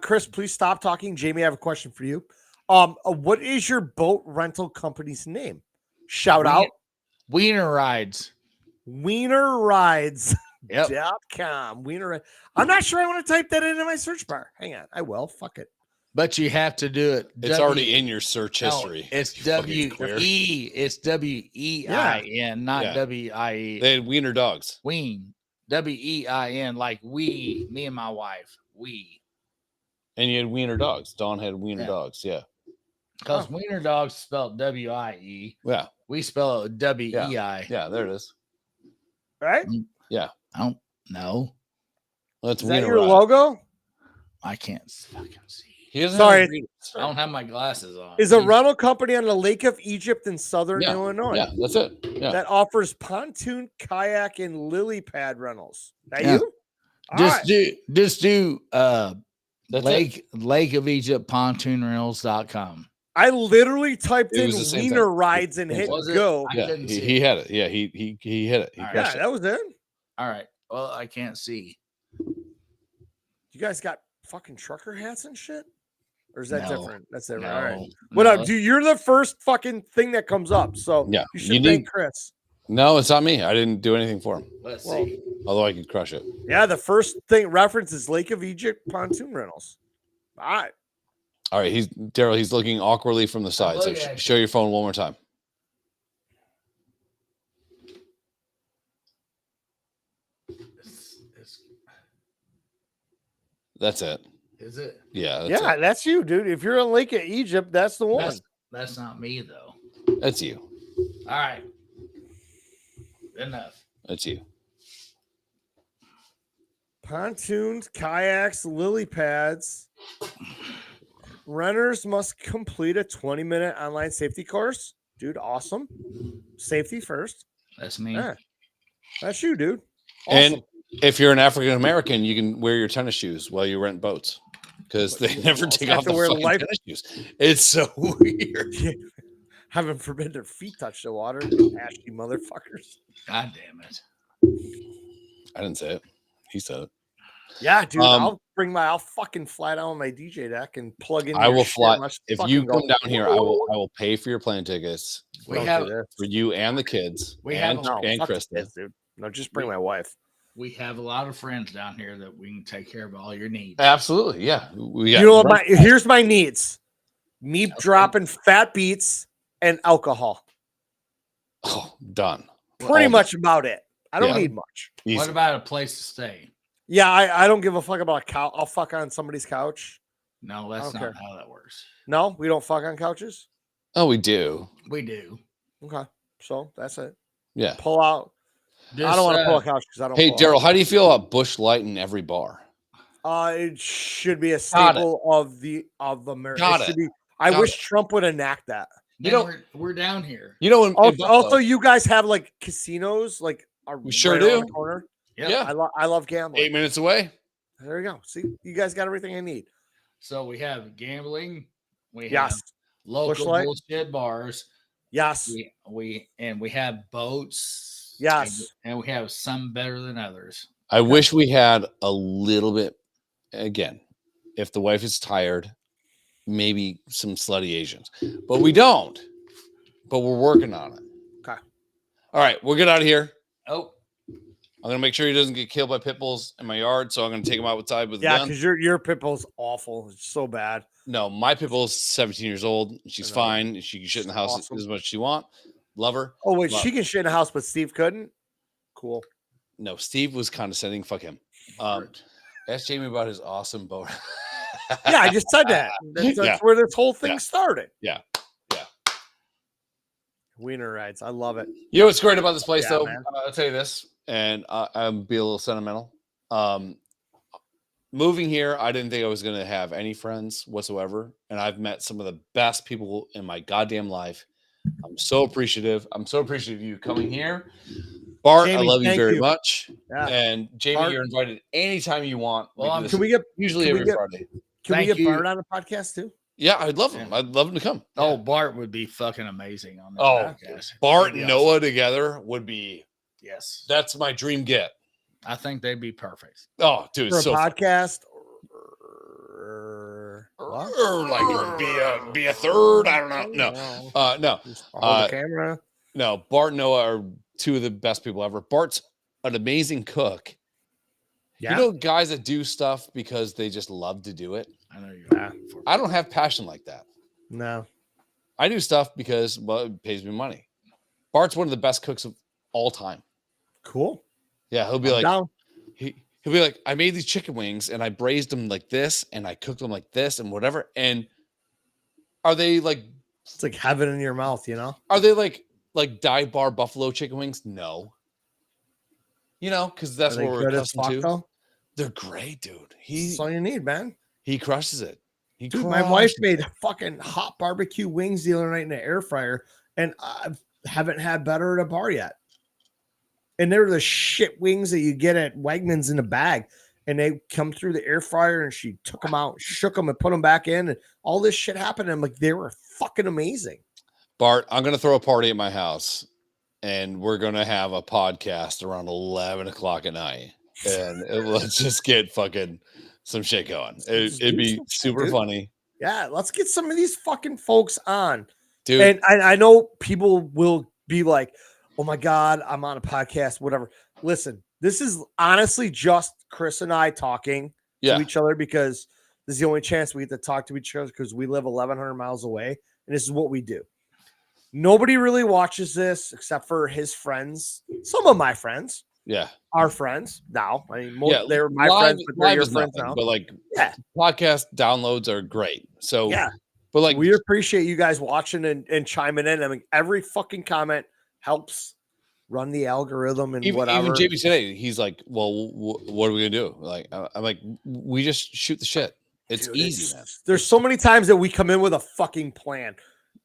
Chris, please stop talking. Jamie, I have a question for you. What is your boat rental company's name? Shout out. Wiener Rides. WienerRides.com. Wiener. I'm not sure I want to type that into my search bar. Hang on. I will. Fuck it. But you have to do it. It's already in your search history. It's W-E. It's W-E-I-N, not W-I-E. They had wiener dogs. Ween. W-E-I-N, like we, me and my wife. We. And you had wiener dogs. Dawn had wiener dogs. Yeah. Because wiener dogs spelled W-I-E. Yeah. We spell it W-E-I. Yeah, there it is. Right? Yeah. I don't know. That's is that your logo? I can't fucking see. Sorry, I don't have my glasses on. Is a rental company on the Lake of Egypt in Southern Illinois. Yeah, that's it. Yeah. That offers pontoon, kayak, and lily pad rentals. That you? Just do Lake of Egypt pontoonrentals.com. I literally typed in wiener rides and hit go. Yeah, he had it. Yeah, he hit it. That was it. All right. Well, I can't see. You guys got fucking trucker hats and shit? Or is that different? That's different. No, all right. What up, dude? You're the first fucking thing that comes up. So you should thank Chris. No, it's not me. I didn't do anything for him. Let's see. Although I could crush it. Yeah, the first thing reference is Lake of Egypt pontoon rentals. All right. Daryl, he's looking awkwardly from the side. So show your phone one more time. That's it. Is it? Yeah. That's you, dude. If you're on Lake of Egypt, that's the one. That's not me, though. That's you. All right. Enough. That's you. Pontoons, kayaks, lily pads. Renters must complete a 20-minute online safety course. Dude, awesome. Safety first. That's me. Yeah. That's you, dude. Awesome. And if you're an African American, you can wear your tennis shoes while you rent boats because they never take off the fucking tennis shoes. It's so weird. Heaven forbid their feet touch the water. Ashy motherfuckers. God damn it. I didn't say it. He said it. Yeah, dude. I'll fucking fly down on my DJ deck and plug in. I will fly. If you come down here, I will pay for your plane tickets. We have for you and the kids. And Krista. Dude. No, just bring my wife. We have a lot of friends down here that we can take care of all your needs. Absolutely, yeah. You know what? Here's my needs: me dropping fat beats and alcohol. Oh, done. Pretty much about it. I don't need much. Easy. What about a place to stay? Yeah, I don't give a fuck about a couch. I'll fuck on somebody's couch. No, that's not how that works. No, we don't fuck on couches. Oh, we do. We do. Okay, so that's it. Yeah. Pull out. I don't want to pull a couch because I don't. Hey, Daryl, how do you feel about Busch Light in every bar? It should be a staple of America. I wish Trump would enact that. We're down here. You know, also, you guys have like casinos, like we sure do. The corner. Yep. Yeah, I love gambling. 8 minutes away. There you go. See, you guys got everything I need. So we have gambling. We have local bullshit bars. Yes. We have boats. Yes. And we have some better than others. I wish we had a little bit. Again, if the wife is tired, maybe some slutty Asians, but we don't. But we're working on it. Okay. All right, we'll get out of here. Oh. I'm gonna make sure he doesn't get killed by pit bulls in my yard, so I'm gonna take him outside with a gun. because your pit bull's awful. It's so bad. No, my pit bull's 17 years old. She's fine. She can shit in the house as much as she want. Love her. Oh wait, she can shit in the house, but Steve couldn't. Cool. No, Steve was condescending. Fuck him. Ask Jamie about his awesome boat. Yeah, I just said that. That's where this whole thing started. Yeah. Wiener rides. I love it. You know what's great about this place, though? Man. I'll tell you this, and I'm be a little sentimental. Moving here, I didn't think I was going to have any friends whatsoever, and I've met some of the best people in my goddamn life. I'm so appreciative. I'm so appreciative of you coming here. Bart, Jamie, I love you very much. Yeah. And Jamie, Bart, you're invited anytime you want. Well, can we get every Friday? Can we get Bart on the podcast too? Yeah, I'd love him. I'd love him to come. Oh, Bart would be fucking amazing on this podcast. Bart and Noah together would be. Yes, that's my dream get. I think they'd be perfect. Oh, dude, for a podcast. Or like be a third. I don't know. No. The camera. No, Bart and Noah are two of the best people ever. Bart's an amazing cook. Yeah. You know, guys that do stuff because they just love to do it. I know you. I don't have passion like that. No, I do stuff because it pays me money. Bart's one of the best cooks of all time. Cool. Yeah, he'll be he'll be like, I made these chicken wings and I braised them like this and I cooked them like this and whatever. And are they like? It's like heaven in your mouth, you know? Are they like dive bar buffalo chicken wings? No. You know, because that's what we're accustomed to. Though? They're great, dude. That's all you need, man. He crushes it. Dude, my wife made fucking hot barbecue wings the other night in the air fryer, and I haven't had better at a bar yet. And they're the shit wings that you get at Wegmans in a bag, and they come through the air fryer, and she took them out, shook them, and put them back in, and all this shit happened. And I'm like, they were fucking amazing. Bart, I'm gonna throw a party at my house, and we're gonna have a podcast around 11 o'clock at night, and let's just get fucking some shit going. It'd be super funny. Yeah, let's get some of these fucking folks on, dude. And I know people will be like, "Oh my god, I'm on a podcast." Whatever. Listen, this is honestly just Chris and I talking to each other because this is the only chance we get to talk to each other because we live 1,100 miles away, and this is what we do. Nobody really watches this except for his friends. Some of my friends. Yeah. Our friends now. I mean, they're my friends, but they're your friends now. But like, podcast downloads are great. So, but like, we appreciate you guys watching and chiming in. I mean, every fucking comment helps run the algorithm and whatever. Even JB today, he's like, well, what are we going to do? Like, I'm like, we just shoot the shit. It's easy, man. There's so many times that we come in with a fucking plan.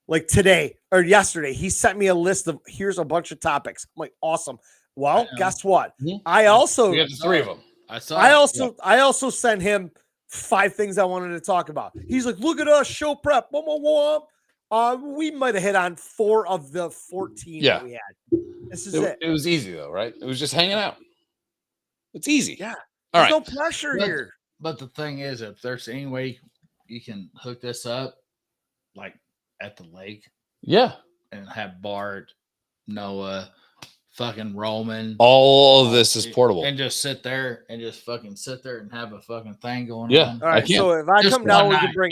Like today or yesterday, he sent me a list of here's a bunch of topics. I'm like, awesome. Well, guess what? Mm-hmm. I also we got the 3 of them. I also sent him 5 things I wanted to talk about. He's like, look at us, show prep. We might have hit on 4 of the 14 that we had. This is it. It was easy though, right? It was just hanging out. It's easy. Yeah. All There's right. no pressure here. But the thing is, if there's any way you can hook this up, like at the lake, and have Bart, Noah, fucking Roman, all of this is portable, and just sit there and have a fucking thing going on. All right. So if I come down, we can bring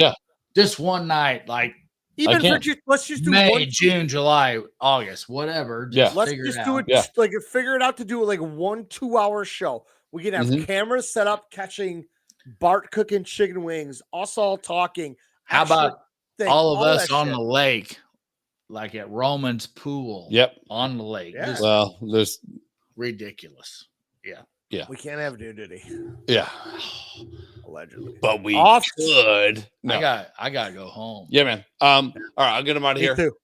just one night, like even for let's just do May, June, July, August, whatever. Let's just do it. Like figure it out to do it like 1-2 hour show. We can have cameras set up catching Bart cooking chicken wings, us all talking. How about all of us on the lake, like at Roman's pool? On the lake. Yeah. Well, there's ridiculous. Yeah. We can't have nudity. Yeah. Allegedly. But we could. No. I gotta go home. Yeah, man. All right, I'll get him out of here. Too.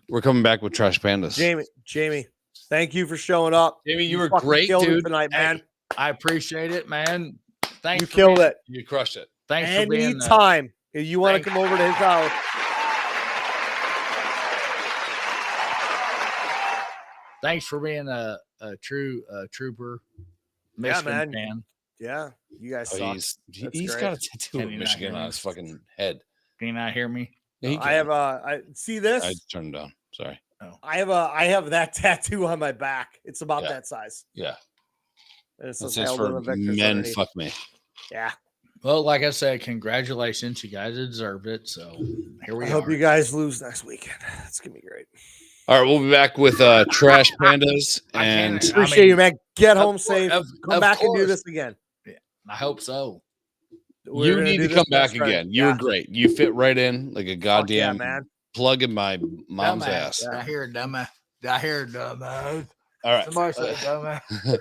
We're coming back with Trash Pandas. Jamie, thank you for showing up. Jamie, you were great, dude. Tonight, man. I appreciate it, man. Thanks. You killed it. You crushed it. Thanks for being anytime. If you want to come over to his house. Thanks for being a trooper. Michigan fan. Yeah, you guys suck. He's got a tattoo of Michigan on his fucking head. Can you not hear me? Yeah, I see this. I turned him down. Sorry. Oh. I have that tattoo on my back. It's about that size. Yeah. And it says for men, fuck me. Yeah. Well, like I said, congratulations. You guys deserved it. So here we are. I hope you guys lose next weekend. It's gonna be great. All right, we'll be back with Trash Pandas. And appreciate you, man. Get home safe. Come back and do this again. Yeah, I hope so. You need to come back again. You were great. You fit right in like a goddamn plug in my mom's ass. I hear a dumbass. All right. Somebody say dumbass.